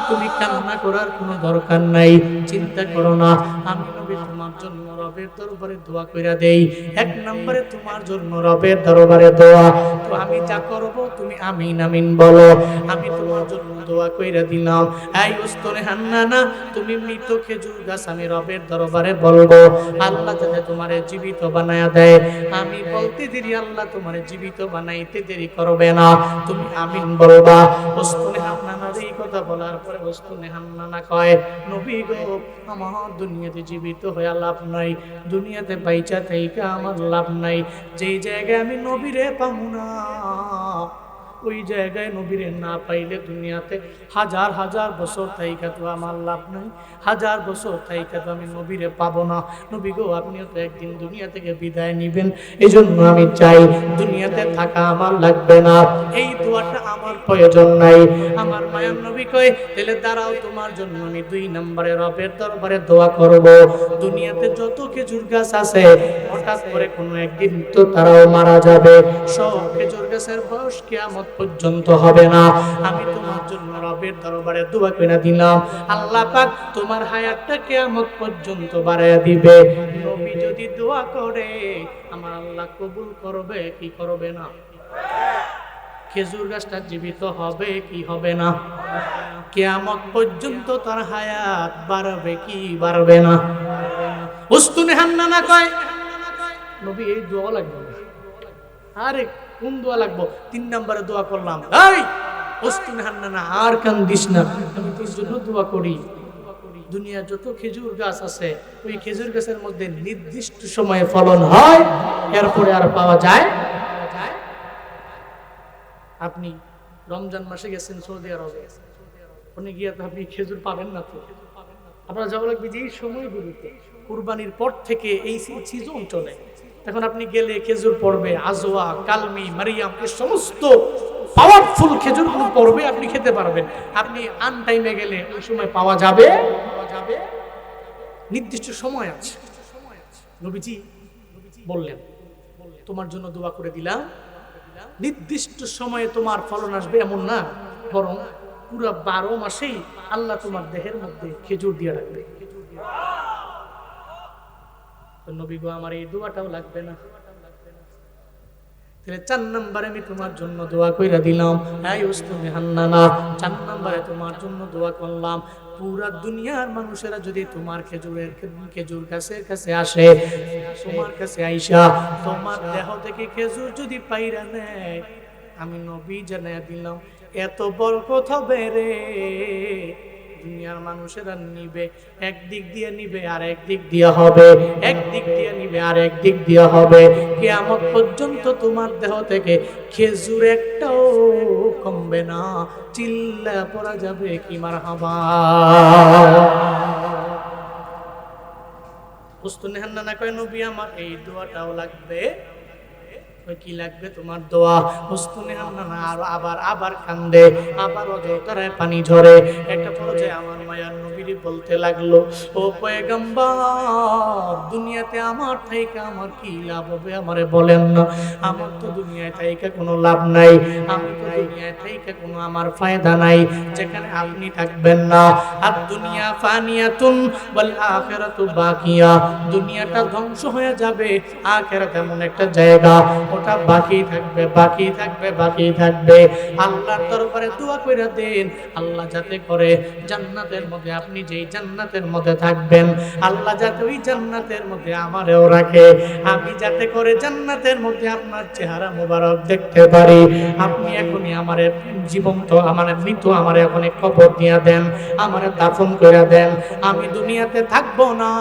তুমি কান্না করার কোনো দরকার নাই, চিন্তা করো না। আমি নবী তোমার জন্য রবের দরবারে দোয়া কইরা দেই। এক নম্বরে তোমার জন্য রবের দরবারে দোয়া, তো আমি যা করব তুমি আমিন আমিন বলো। আমি তোমার জন্য দোয়া কইরা দিলাম। এই উস্তুনে হান্নানা, তুমি মৃত খেজুর গাছ, আমি রবের দরবারে বলবো আল্লাহ যাতে তোমারে জীবিত বানায়া দেয়। আমি বলতে দেরি, আল্লাহ তোমারে জীবিত বানাইতে দেরি করবে না, তুমি আমিন বলবা। উস্তুনে হান্নানার এই কথা বলার পরে উস্তুনে হান্নানা কয়, নবী গো, আমার দুনিয়াতে জীবিত হয়ে লাভ নাই, দুনিয়াতে বাইচা থাইকা আমার লাভ নাই। যেই জায়গায় আমি নবীরে পাবো না, ওই জায়গায় নবীরে না পাইলে দুনিয়াতে হাজার হাজার বছর থাইকা তো আমার লাভ নাই, হাজার বছর থাইকা তো আমি নবীরে পাবো না। নবী গো, আপনিও তো একদিন দুনিয়া থেকে বিদায় নিবেন, এই জন্য আমি চাই দুনিয়াতে থাকা আমার লাগবে না, এই দোয়াটা আমার প্রয়োজন নাই। আমার মায়ার নবী কয়, তাহলে দাঁড়াও, তোমার জন্য আমি 2 নম্বরে রবের দরবারে দোয়া করব। দুনিয়াতে যত খেজুর গাছ আছে, হঠাৎ করে কোনো একদিন তো তারাও মারা যাবে। সব খেজুর গাছের বয়স কিয়ামত পর্যন্ত হবে না। আমি তোমার জন্য রবের দরবারে দোয়া করে দিলাম, আল্লাহ পাক তোমার হায়াতটা কিয়ামত পর্যন্ত বাড়ায়া দিবে। নবী যদি দোয়া করে আমার আল্লাহ কবুল করবে কি করবে না? খেজুর গাছটা জীবিত হবে কি হবে না? কিয়ামত পর্যন্ত তার হায়াত বাড়বে কি বাড়বে না? উস্তুনে হান্নানা কয় নবী এই দোয়া লাগবে না। আরে কোন দোয়া লাগবো? 3 নম্বরে দোয়া করলাম, এই উস্তুনে হান্নানা আর কান্দিস না, আমি তোর জন্য দোয়া করি। দুনিয়া যত খেজুর গাছ আছে ওই খেজুর গাছের মধ্যে নির্দিষ্ট সময়ে ফলন হয়, এরপরে আর পাওয়া যায়। আপনি রমজান মাসে গেছেন সৌদি আরবে, ওখানে গিয়ে তো আপনি খেজুর পাবেন না। তো আপনার যাওয়া লাগবে যে এই সময়গুলোতে, কুরবানির পর থেকে এই সিজন চলে, তখন আপনি গেলে খেজুর পড়বে, আজওয়া, কালমি, মারিয়াম, এই সমস্ত পাওয়ারফুল খেজুরগুলো পড়বে, আপনি খেতে পারবেন। আপনি আনটাইমে গেলে ওই সময় পাওয়া যাবে, নির্দিষ্ট সময় আছে। নবীজি বললেন তোমার জন্য দোয়া করে দিলাম, নির্দিষ্ট সময়ে তোমার ফলন আসবে এমন না, বরং পুরো 12 মাসেই আল্লাহ তোমার দেহের মধ্যে খেজুর দিয়ে রাখবে। নবী গো আমার এই দোয়াটাও লাগবে না। তাহলে 4 নম্বরে আমি তোমার জন্য দোয়া কইরা দিলাম, এই উস্তুনে হান্নানা 4 নম্বরে তোমার জন্য দোয়া করলাম, পুরা দুনিয়ার মানুষেরা যদি তোমার খেজুর গাছের কাছে আসে, তোমার কাছে আইসা তোমার দেহ থেকে খেজুর যদি পাইরা নেয়, আমি নবী জানাইয়া দিলাম এত বরকত হবে রে। দুনিয়ার মানুষেরা নিবে, একদিক দিয়ে নিবে আর একদিক দিয়ে হবে, একদিক দিয়ে নিবে আর একদিক দিয়ে হবে, কিয়ামত পর্যন্ত তোমার দেহ থেকে খেজুর একটাও কমবে না। চিল্লা পড়া যাবে কি মারহাবা। উস্তুনে হান্নানা কয় নবী আমার এই দোয়াটাও লাগবে। কি লাগবে তোমার দোয়া? উস্তুনে হান্নানা আবার কান্দে, আবার অজরে পানি ঝরে। একটা পর্যায়ে আমার মায়ার নবীরে বলতে লাগলো, ও পয়গম্বর দুনিয়াতে আমার থাইকা আমার কি লাভ হবে আমারে বলেন না। আমার তো দুনিয়ায় থাইকা কোনো লাভ নাই, আমি তো দুনিয়ায় থাইকা কোনো আমার ফায়দা নাই, যেখানে আপনি থাকবেন না। আর দুনিয়া ফানিয়াতুন ওয়াল আখিরাতু বাকিয়া, দুনিয়াটা ধ্বংস হয়ে যাবে, আখিরাত এমন একটা জায়গা ওটা বাকি থাকবে, বাকি থাকবে, বাকি থাকবে। আল্লাহর দরবারে দোয়া কইরা দেন, আল্লাহ যাতে করে জান্নাতের মধ্যে, আপনি যেই জান্নাতের মধ্যে থাকবেন, আল্লাহ যাতে ওই জান্নাতের মধ্যে আমারেও রাখে, আমি যাতে করে জান্নাতের মধ্যে আপনার চেহারা মোবারক দেখতে পারি। আপনি এখনই আমারে জীবন্ত, আমার মৃত, আমারে এখনই কবর দিয়া দেন, আমারে দাফন কইরা দেন। আমি দুনিয়াতে থাকবো না,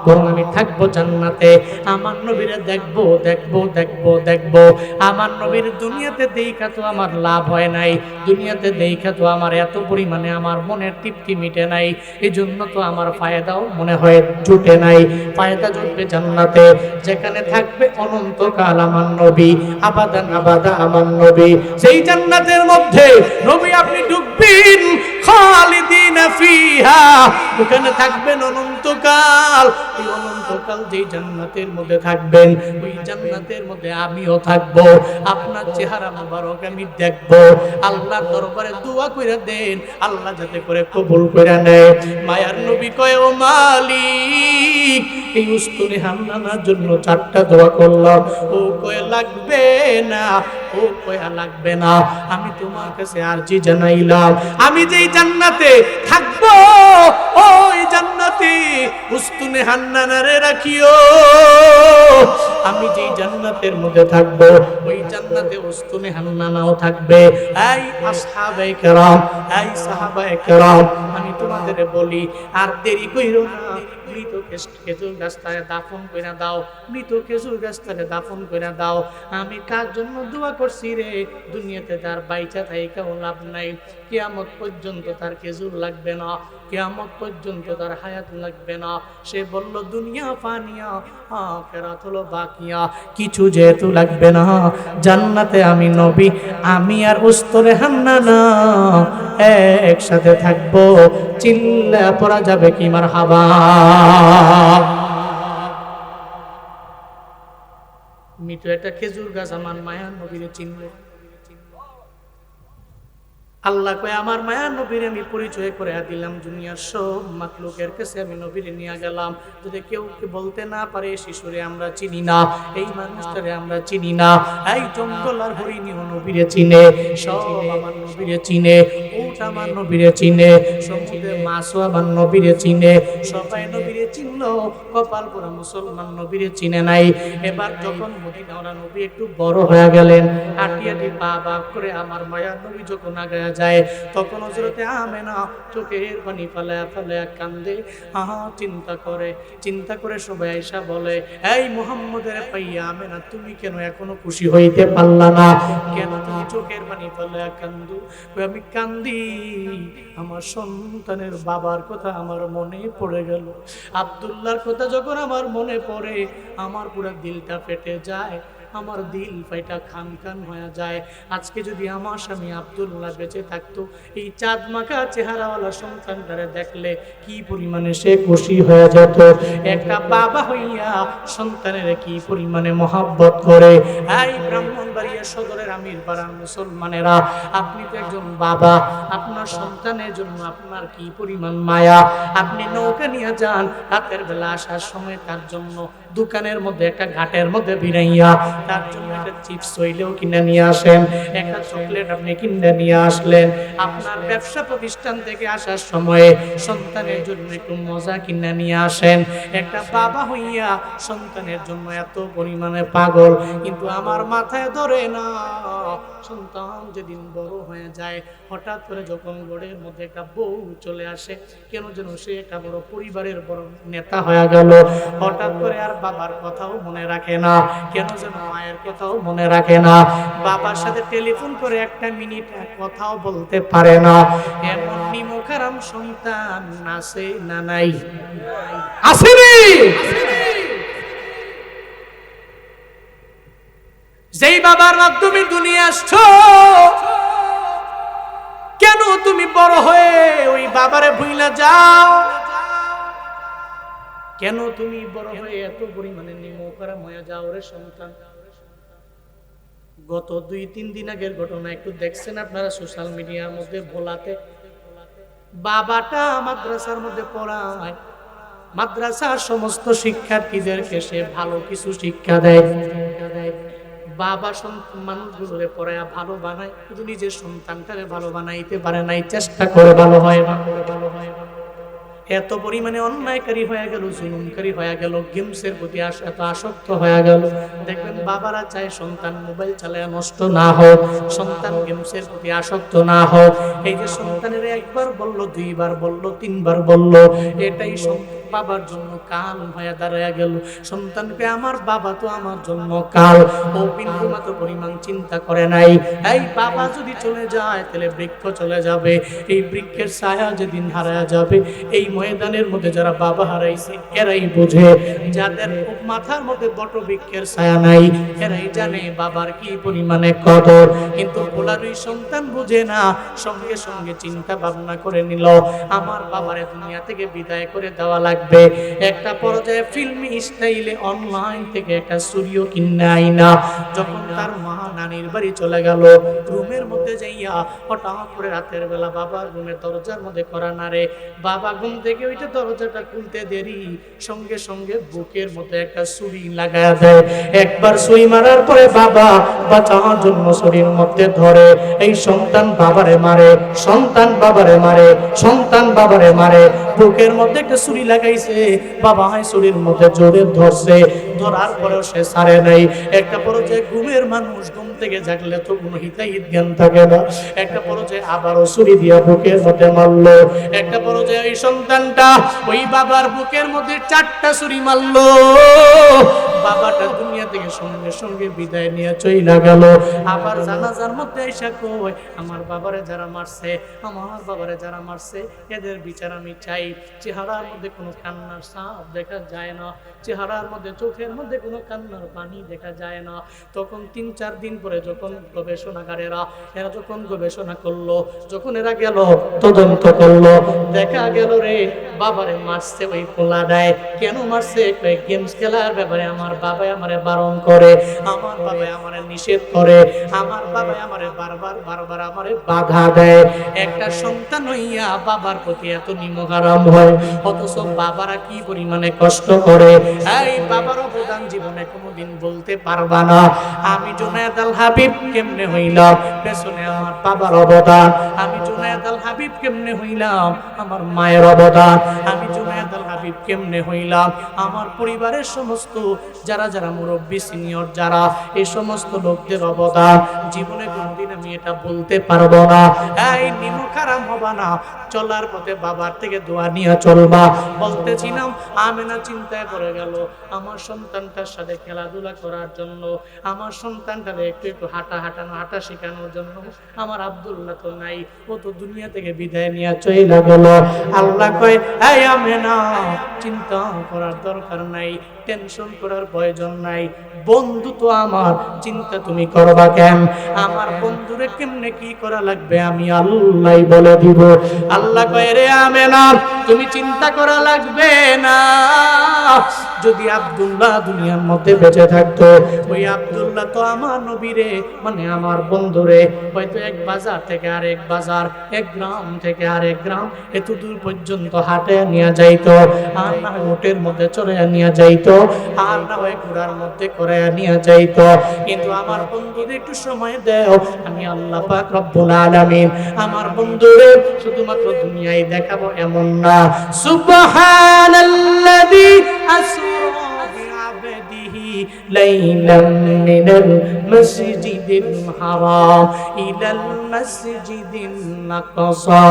বরং আমি থাকবো জান্নাতে। আমার নবীরে দেখবো, দেখবো, দেখবো, দেখবো। আমার নবীর দুনিয়াতে দেখা তো আমার লাভ হয় নাই, দুনিয়াতে দেখা তো আমার এত পরিমাণে আমার মনের তৃপ্তি মিটে নাই, এই জন্য তো আমার ফায়দাও মনে হয় জুটে নাই। ফায়দা জুটবে জান্নাতে, যেখানে থাকবে অনন্তকাল আমার নবী, আবাদান আবাদা আমার নবী। সেই জান্নাতের মধ্যে নবী আপনি ঢুকবেন, খালিদিনা ফিহা, ওখানে থাকবেন অনন্তকাল। এই অনন্তকাল যেই জান্নাতের মধ্যে থাকবেন, ওই জান্নাতের মধ্যে আমিও থাকবো, আপনার চেহারা মোবারক আমি দেখবো। আল্লাহর দরবারে দোয়া কইরা দেন, আল্লাহ যাতে করে কবুল কইরা নেয়। মায়ার নবী কয়, ও মালিক এই উস্তুনে হান্নানার জন্য 4টা দোয়া করলাম, ও কয় লাগবে না, ও কয় লাগবে না, আমি তোমার কাছে আরজি জানাইলাম, আমি যেই জান্নাতে থাকবো ওই জান্নাতে উস্তুনে হান্নানারে রাখিও। আমি যেই জান্নাতের মধ্যে থাকবো ওই জান্নাতে উস্তুনে হান্নানাও থাকবে। এই আসহাবে কেরাম, এই সাহাবায়ে কেরাম, আমি তোমাদের বলি আর দেরি কইরো না, মৃত খেজুর গাছটারে দাফন কইরা দাও, মৃত খেজুর গাছটারে দাফন কইরা দাও। আমি কার জন্য দোয়া করছি রে? দুনিয়াতে তার বাইচা থাইকাও লাভ নাই, কিয়ামত পর্যন্ত তার খেজুর লাগবে না, কিয়ামত পর্যন্ত তার হায়াত লাগবে না। সে বলল দুনিয়া ফানিয়া, আখিরাত হলো বাকিয়া, কিছু যেহেতু লাগবে না, জান্নাতে আমি নবী, আমি আর উস্তুনে হান্নানা একসাথে থাকবো। চিল্লা পড়া যাবে কি মারহাবা। মৃত একটা খেজুর গাছ আমার মায়ার নবীরে চিনল, আল্লাহ কয় আমার মায়া নবীর আমি পরিচয় করে দিলাম, দুনিয়ার সব মাখলুকের কাছে আমি নবীরে নিয়ে গেলাম। যদি কেউ বলতে না পারে শিশুরে আমরা চিনি না, এই মানুষটারে আমরা চিনি না, এই জঙ্গল আর হরিণীও নবীরে চিনে, সব আমার নবীরে চিনে, উট আমার নবীরে চিনে, সমুদ্রের মাছও আমার নবীরে চিনে, সবাই নবীরে চিনলো, কপাল পোড়া মুসলমান নবীরে চিনে নাই। এবার যখন মদিনাওয়ালা নবী একটু বড় হয়ে গেলেন, আটি আটি পা পা করে আমার মায়ার নবী যখন আগায়া যায়, তখন হযরতে আমেনা চোখের পানি ফালায়া ফালায়া কান্দে, আহা চিন্তা করে সবাই আয়েশা বলে, এই মুহাম্মদের পাইয়া আমেনা তুমি কেন এখনো খুশি হইতে পারলা না, কেন তুমি চোখের পানি ফালায়া কান্দো? আমি কান্দি আমার সন্তানের বাবার কথা আমার মনে পড়ে গেল, আব্দুল্লাহর কথা যখন আমার মনে পড়ে আমার পুরো দিলটা ফেটে যায়, আমার দিল ফাইটা খান খান হয়ে যায়। আজকে যদি আমার স্বামী আব্দুল্লাহ বেঁচে থাকতো, এই চাঁদ মাখা চেহারাওয়ালা সন্তানটারে দেখলে কি পরিমাণে সে খুশি হয়ে যেত। একটা বাবা হইয়া সন্তানের কি পরিমাণে মহাব্বত করে। এই ব্রাহ্মণবাড়িয়া সদরের আমির পাড়ার মুসলমানেরা, আপনি তো একজন বাবা, আপনার সন্তানের জন্য আপনার কি পরিমাণ মায়া। আপনি নৌকা নিয়ে যান, রাতের বেলা আসার সময় তার জন্য দোকানের মধ্যে একটা ঘাটের মধ্যে ভিড়াইয়া তার জন্য একটা চিপস হইলেও কিনে নিয়ে আসেন, একটা চকলেট আপনি কিনে নিয়ে আসলেন। আপনার ব্যবসা প্রতিষ্ঠান থেকে আসার সময়ে সন্তানের জন্য একটু মজা কিনে নিয়ে আসেন। একটা বাবা হইয়া সন্তানের জন্য এত পরিমাণে পাগল, কিন্তু আমার মাথায় ধরে না। সন্তান যেদিন বড় হয়ে যায়, হঠাৎ করে যখন ঘরের মধ্যে একটা বউ চলে আসে, কেন যেন সে একটা বড় পরিবারের বড় নেতা হয়ে গেল, হঠাৎ করে আর বাবার কথাও মনে রাখে না, কেন যেন মায়ের কথাও মনে রাখে না, বাবার সাথে টেলিফোন করে একটা মিনিট কথাও বলতে পারে না। এমন নিমুখারাম সন্তান আছে না নাই? আসেনি? যেই বাবার মাধ্যমে দুনিয়া আসছো, কেন তুমি বড় হয়ে ওই বাবারে ভুইলা যাও? কেন তুমি বড় হয়ে এত পরিমাণে নিমুখারাম হয়ে যাও রে সন্তান? গত 2-3 দিন আগের ঘটনা একটু দেখছেন আপনারা সোশ্যাল মিডিয়ার মধ্যে। ভোলাতে বাবাটা মাদ্রাসার মধ্যে পড়ায়, মাদ্রাসার সমস্ত শিক্ষার্থীদেরকে সে ভালো কিছু শিক্ষা দেয়। বাবা মানুষগুলোরে পড়ায়া ভালো বানায়, কিন্তু নিজের সন্তানটারে ভালো বানাইতে পারে নাই, চেষ্টা করে ভালো হয় না। এত পরিমাণে অন্যায়কারী হয়ে গেল, জুলুমকারী হয়ে গেল, গেমসের প্রতি এত আসক্ত হয়ে গেল। দেখবেন বাবারা চায় সন্তান মোবাইল চালায় নষ্ট না হোক, সন্তান গেমসের প্রতি আসক্ত না হোক। এই যে সন্তানের একবার বলল, 2বার বলল, 3বার বলল, এটাই বাবার জন্য কাল হয়ে দাঁড়ায় গেল। সন্তানকে আমার বাবা তো আমার জন্য কাল, ও বিন্দু মাত্র পরিমাণ চিন্তা করে নাই। এই বাবা যদি চলে যায় তাহলে বৃক্ষ চলে যাবে, এই বৃক্ষের ছায়া যেদিন হারায় যাবে, এই ময়দানের মধ্যে যারা বাবা হারাইছে এরাই বোঝে, যাদের মাথার মধ্যে বটবৃক্ষের ছায়া নাই এরাই জানে বাবার কি পরিমাণে কদর। কিন্তু পোলারই সন্তান বুঝে না, সঙ্গে সঙ্গে চিন্তা ভাবনা করে নিল আমার বাবারে দুনিয়া থেকে বিদায় করে দেওয়া লাগবে। একটা পর্যায়ে ফিল্মি স্টাইলে অনলাইন থেকে একটা স্টুডিও কিনে আইনা যখন তার মা নানির বাড়ি চলে গেল, রুমের মধ্যে যাইয়া হঠাৎ করে রাতের বেলা বাবার রুমের দরজার মধ্যে করা নাড়ে। বাবা ঘুম থেকে ওইটা দরজাটা খুলতে দেরি, সঙ্গে সঙ্গে বুকের মধ্যে একটা ছুরি লাগায়া দেয়। একবার ছুরি মারার পরে বাবা বাঁচানোর জন্য ছুরির মধ্যে ধরে। এই সন্তান বাবারে মারে, সন্তান বাবারে মারে, সন্তান বাবারে মারে। বুকের মধ্যে একটা ছুরি লাগাইছে, বাবা হয় ছুরির মধ্যে জোরে ধরছে, ধরার পরেও সে ছাড়ে নাই। একটা পর্যায়ে ঘুমের মানুষ ঘুম থেকে জাগলে তো কোনো হিতাহিত জ্ঞান থাকে না। একটা পর্যায়ে আবারও ছুরি দিয়া বুকের মধ্যে মারলো। একটা পর্যায়ে ওই সন্তানটা ওই বাবার বুকের মধ্যে 4টা ছুরি মারলো। বাবাটা দুনিয়া থেকে সঙ্গে সঙ্গে বিদায় নিয়ে চইলা গেল। আবার জানাজার মধ্যে এসে কয়, আমার বাবারে যারা মারছে, আমার বাবারে যারা মারছে এদের বিচার আমি চাই। চেহারার মধ্যে কোনো কান্নার ছাপ দেখা যায় না, চেহারার মধ্যে চোখের মধ্যে কোনো কান্নার পানি দেখা যায় না। তখন 3-4 দিন পরে যখন গবেষণাগারেরা এরা যখন গবেষণা করলো, যখন এরা গেল তদন্ত করলো, দেখা গেল রে বাবারে মারছে ওই পোলা দেয়। কেন মারছে? গেমস খেলার ব্যাপারে আমার বাবা আমারে বারণ করে, আমার বাবা আমারে নিষেধ করে, আমার বাবা আমারে বারবার আমারে বাধা দেয়। একটা সন্তান হইয়া বাবার প্রতি এত নিমগারাম হয়, অথচ বাবারা কি পরিমাণে কষ্ট করে। এই বাবার অবদান জীবনে কোনোদিন বলতে পারবা না। আমি জুনায়েদ আল হাবিব কেমনে হইলাম? পেছনে আমার বাবার অবদান। আমি জুনায়েদ আল হাবিব কেমনে হইলাম? আমার মায়ের অবদান। আমি জুনায়েদ আল হাবিব কেমনে হইলাম? আমার পরিবারের সমস্ত যারা যারা মুরব্বী সিনিয়র যারা, এই সমস্ত লোকদের অবদান। জীবনে কোনোদিন আমি এটা বলতে পারবো না। এই নিমখারাম হবা না, চলার পথে বাবার থেকে দোয়া নিয়ে চলবা। বলতেছিলাম আমেনা চিন্তায় পড়ে গেল আমার সন্তানটার সাথে খেলাধুলা করার জন্য, আমার সন্তানটাকে একটু একটু হাঁটা শেখানোর জন্য। আমার আব্দুল্লাহ তো নাই, ও তো দুনিয়া থেকে বিদায় নিয়ে চলে গেল। আল্লাহ কয় এই আমেনা চিন্তা করার দরকার নাই, টেনশন করার প্রয়োজন নাই। বন্ধু তো আমার, চিন্তা তুমি করবা কেন? আমার বন্ধুরে কেমনে কি করা লাগবে আমি আল্লাহই বলে দিব। আল্লাহ কয় রে আমেনা তুমি চিন্তা করা লাগবে না। যদি আব্দুল্লাহ দুনিয়ার মধ্যে বেঁচে থাকতো, ওই আব্দুল্লাহ তো আমার নবীরে মানে আমার বন্ধুরে হয়তো এক বাজার থেকে আরেক বাজার, এক গ্রাম থেকে আরেক গ্রাম এত দূর পর্যন্ত হাঁটে নিয়ে যাইতো, আর না উটের মধ্যে চড়ে নিয়ে যাইতো, আর না হয় ঘোড়ার মধ্যে করে নিয়ে যাইতো। কিন্তু আমার বন্ধুরে একটু সময় দেও, আমি আল্লাহ পাক রব্বুল আলামিন আমার বন্ধুরে শুধুমাত্র দুনিয়ায় দেখাবো এমন না। সুবহানাল্লাযী আসরা বিআবদিহি লাইলাম মিনাল মাসজিদিল হারাম ইলাল মাসজিদিল আকসা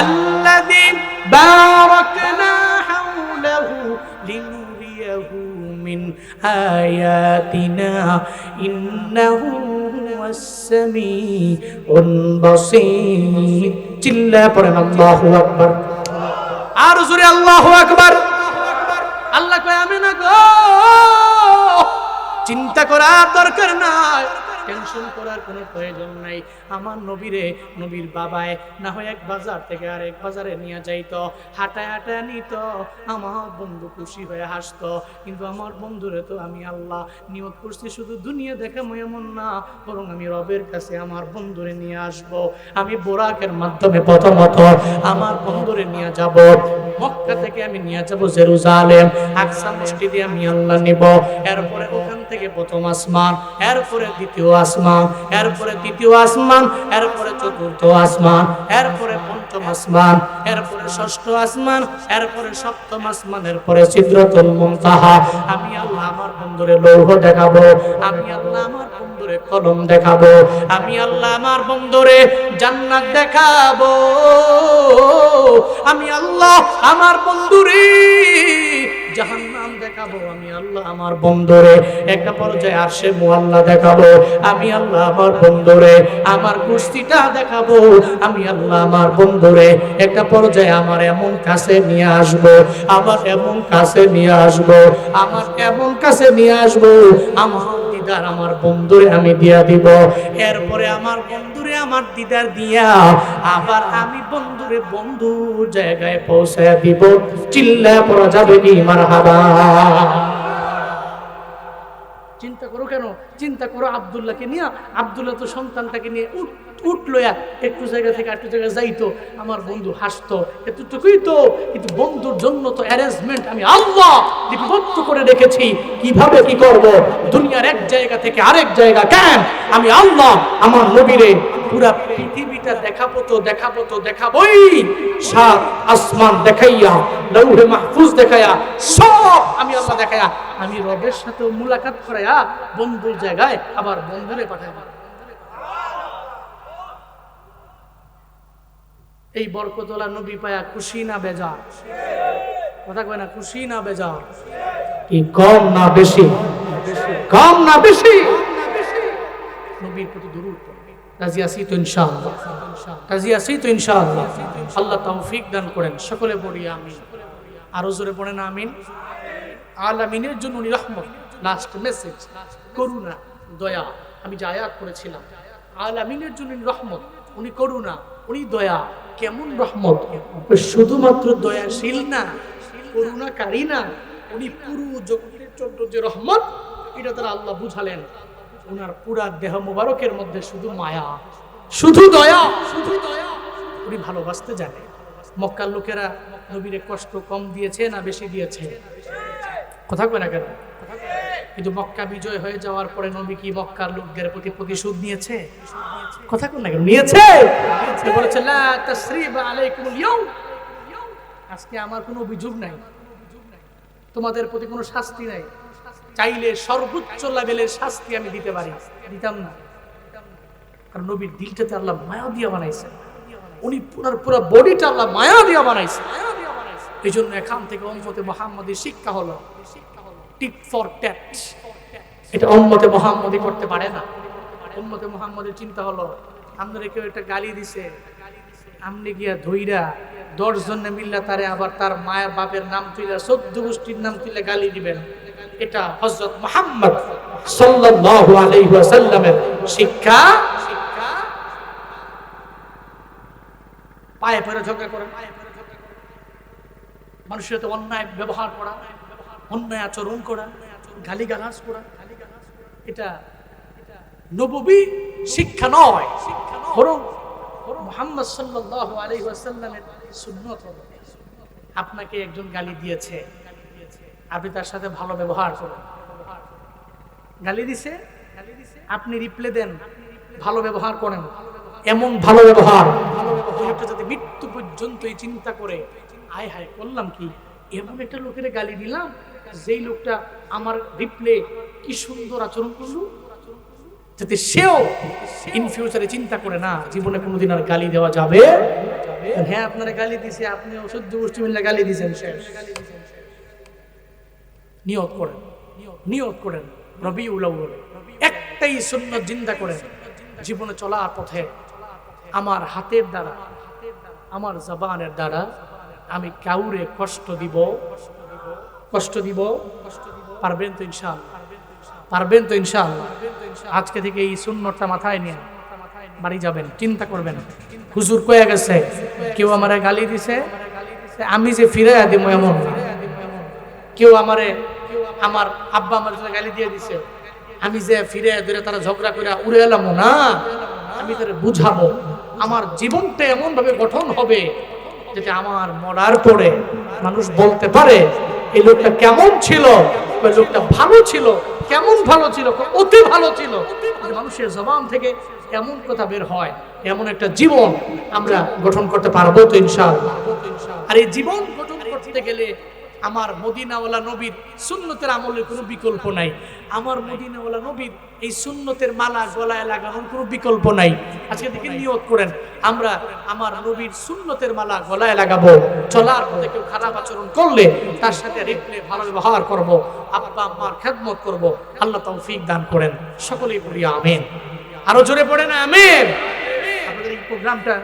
আল্লাযী বারাকনা হাওলাহু লিনুরিয়াহু মিন আয়াতিনা ইন্নাহু হুয়াস সামিউল বাসীর। চিল্লা পড়েন আল্লাহু আকবার। আর জোরে আল্লাহু আকবার। আল্লাহ কয় আমেনা গো চিন্তা করার দরকার নাই, টেনশন করার কোনো প্রয়োজন নাই। আমার নবীরে নবীর বাবায় না হয় এক বাজার থেকে আরেক বাজারে নিয়ে যাইতো, হাঁটায় হাঁটায় নিত, আমার বন্ধু খুশি হয়ে হাসতো। কিন্তু আমার বন্ধুরে তো আমি আল্লাহ নিয়ত করছি শুধু দুনিয়া দেখাবো এমন না, বরং আমি রবের কাছে আমার বন্ধুরে নিয়ে আসব। আমি বোরাকের মাধ্যমে প্রথমত আমার বন্ধুরে নিয়ে যাব, মক্কা থেকে আমি নিয়ে যাব জেরুজালেম, আকসা মসজিদে আমি আল্লাহ নিব। এরপরে ওখান থেকে প্রথম আসমান, এরপরে দ্বিতীয় আসমান, এরপরে তৃতীয় আসমান, এরপরে চতুর্থ আসমান, এরপরে পঞ্চম আসমান, এরপরে ষষ্ঠ আসমান, এরপরে সপ্তম আসমান, এরপরে সিদরাতুল মুনতাহা। আমি আল্লাহ আমার বন্ধুরে লৌহ দেখাবো, আমি আল্লাহ আমার বন্ধুরে কলম দেখাবো, আমি আল্লাহ আমার বন্ধুরে জান্নাত দেখাবো, আমি আল্লাহ আমার বন্ধুরে জাহান্নাম দেখাবো, আমি আল্লাহ আমার বন্ধুরে একটা পর্যায়ে আরশে মুআল্লা দেখাবো, আমি আল্লাহ আমার বন্ধুরে আমার কুস্তিটা দেখাবো, আমি আল্লাহ আমার বন্ধুরে একটা পর্যায়ে আমার এমন কাছে নিয়ে আসবো, আবার এমন কাছে নিয়ে আসবো, আমার এমন কাছে নিয়ে আসবো, আমার দিদার আমার বন্ধুরে আমি দিয়া দিব। এরপরে আমার বন্ধুরে আমার দিদার দিয়া আবার আমি বন্ধুরে বন্ধুর জায়গায় পৌঁছায় দিব। চিল্লা পড়া যাবে কি মারহাবা? চিন্তা করো কেন? চিন্তা করো আব্দুল্লাহকে নিয়ে। আব্দুল্লাহ তো সন্তানটাকে নিয়ে উঠলো, একটু জায়গা থেকে একটু জায়গায় যাইতো, আমার বন্ধু হাসতো, এতটুকুই তো। কিন্তু বন্ধুর জন্য তো অ্যারেঞ্জমেন্ট আমি আল্লাহ লিপিবদ্ধ করে রেখেছি। কিভাবে কি করব? দুনিয়ার এক জায়গা থেকে আরেক জায়গা কেন? আমি আল্লাহ আমার নবীরে পুরা পৃথিবীটা দেখাবোই। সাত আসমান দেখাইয়া, লৌহে মাহফুজ দেখাইয়া, সব আমি আল্লাহ দেখাইয়া, আমি রবের সাথে মুলাকাত করাইয়া বন্ধুর জায়গায় আবার বন্ধুরে পাঠাইব। এই বরকতওয়ালা নবী পায়া খুশি না বেজার? কথা কয় না, খুশি না বেজার? কি কম না বেশি? কম না বেশি? নবীর প্রতি দরুদ পড়বে। রাজি আছি তো ইনশাআল্লাহ? রাজি আছি তো ইনশাআল্লাহ? আল্লাহ তৌফিক দান করেন। সকলে পড়ি আমিন। আরো জোরে পড়েন আমিন। আলামিনের জন্য উনি রহমত। লাস্ট মেসেজ, করুণা, দয়া। আমি যে আয়াত করেছিলাম, আলামিনের জন্য রহমত, উনি করুণা, উনি দয়া। কেমন রহমত? শুধুমাত্র দয়াশীল না, করুণাকারী না, উনি পুরো জগতের জন্য যে রহমত, এটা তারা আল্লাহ বুঝালেন। ওনার পুরা দেহ মুবারকের মধ্যে শুধু মায়া, শুধু দয়া, শুধু দয়া। উনি ভালোবাসতে জানে। মক্কার লোকেরা নবীরে কষ্ট কম দিয়েছে না বেশি দিয়েছে? কথা কয় না কেন? কিন্তু মক্কা বিজয় হয়ে যাওয়ার পরে নবী কি মক্কার লোকদের প্রতি প্রতিশোধ নিয়েছে? কথা কয় না কেন? নিয়েছে। সে বলেছে লা তাসরিবা আলাইকুমুল ইয়াউম, আজকে আমার কোনো অভিযোগ নাই, তোমাদের প্রতি কোনো শাস্তি নাই। চাইলে সর্বোচ্চ লেভেলের শাস্তি আমি দিতে পারি, দিতাম না। কারণ নবীর দিলটাতে আল্লাহ মায়া দিয়ে বানাইছে, উনি পুরো বডিটা আল্লাহ মায়া দিয়ে বানাইছে। এই জন্য এখান থেকে উম্মতে মুহাম্মদী শিক্ষা হলো টিট ফর ট্যাট। এটা উম্মতে মুহাম্মদী করতে পারে না। উম্মতে মুহাম্মদের চিন্তা হলো, আমাদের কেউ একটা গালি দিছে, আমনে গিয়া ধইরা 10 জন মিল্লা তারে আবার তার মায়ের বাপের নাম তুইলা 14 গোষ্ঠীর নাম তুইলা গালি দিবেন। এটা হযরত মুহাম্মদ সাল্লাল্লাহু আলাইহি ওয়াসাল্লামের শিক্ষা। পায়ে পড়ে ঝগড়া করা, মানুষের সাথে অন্যায় ব্যবহার করা, অন্যায় আচরণ করা, গালিগালাজ করা, এটা নববী শিক্ষা নয়, বরং মুহাম্মদ সাল্লাল্লাহু আলাইহি ওয়াসাল্লামের সুন্নাত হলো। আপনাকে একজন গালি দিয়েছে, আপনি তার সাথে ভালো ব্যবহার করুন। গালি দিছে, আপনি রিপ্লাই দেন, ভালো ব্যবহার করেন। এমন ভালো ব্যবহার লোকটা যাতে মৃত্যু পর্যন্ত এই চিন্তা করে, আয় হায় করলাম কি, এমন একটা লোকের গালি দিলাম যেই লোকটা আমার রিপ্লে কি সুন্দর আচরণ করলো, যাতে সেও ইন ফিউচারে চিন্তা করে না জীবনে কোনোদিন আর গালি দেওয়া যাবে। হ্যাঁ, আপনারা গালি দিছে, আপনি অসহ্য গোষ্ঠী মিলে গালি দিয়েছেন, শেষ। নিয়ত করেন, নিয়ত করেন রবিউল আউয়াল একটাই সুন্নাত জিন্দা করেন। জীবনে চলার পথে আমার হাতের দ্বারা, আমার জবানের দ্বারা আমি কাউরে কষ্ট দিব, কষ্ট দিব, পারবেন তো ইনশাআল্লাহ? পারবেন তো ইনশাআল্লাহ? আজকে থেকে এই সুন্নতটা মাথায় নিয়ে বাড়ি যাবেন, চিন্তা করবেন। হুজুর কয়ে গেছে, কেউ আমারে গালি দিছে, আমি যে ফিরাইয়া দিব এমন না। কেউ আমারে, আমার আব্বা আমার গালি দিয়ে দিছে, আমি যে ফিরে ধরে তারা ঝগড়া করে উড়ে এলাম না, আমি তারা বুঝাবো। আমার জীবনটা এমন ভাবে গঠন হবে যাতে আমার মরার পরে মানুষ বলতে পারে এই লোকটা কেমন ছিল, ওই লোকটা ভালো ছিল। কেমন ভালো ছিল? অতি ভালো ছিল। মানুষের জবান থেকে এমন কথা বের হয়, এমন একটা জীবন আমরা গঠন করতে পারবো তো ইনশাআল্লাহ? আর এই জীবন গঠন করতে গেলে আমার মদিনাওয়ালা নবীর সুন্নতের আমলের কোনো বিকল্প নাই। আমার মদিনাওয়ালা নবীর এই সুন্নতের মালা গলায় লাগানোর কোনো বিকল্প নাই। আজকে থেকে নিয়ত করেন, আমরা আমার নবীর সুন্নতের মালা গলায় লাগাবো। চলার পথে কেউ খারাপ আচরণ করলে তার সাথে রিপ্লে ভালো ব্যবহার করব, আব্বা আম্মার খেদমত করব। আল্লাহ তৌফিক দান করেন। সকলেই পড়ি আমিন। আরো জোরে পড়েন আমিন। আপনাদের এই প্রোগ্রামটা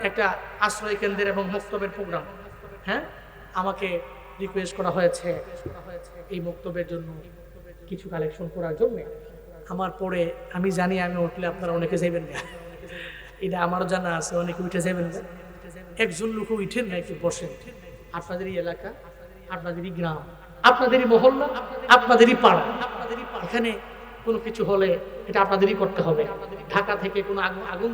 একটা আশ্রয় কেন্দ্রের এবং মক্তবের প্রোগ্রাম। হ্যাঁ, আমাকে রিকোয়েস্ট করা হয়েছে এই বক্তব্যের জন্য কিছু কালেকশন করার জন্য। আমার পরে আমি জানি আমি উঠলে আপনারা অনেকে যাবেন না, এটা আমারও জানা আছে, অনেকে উঠে যাবেন না। একজন লোক উঠেন না, একটু বসেন। আপনাদেরই এলাকা, আপনাদেরই গ্রাম, আপনাদেরই মহল্লা, আপনাদেরই পাড়া, এখানে কোনো কিছু হলে এটা আপনাদেরই করতে হবে। ঢাকা থেকে কোনো আগুন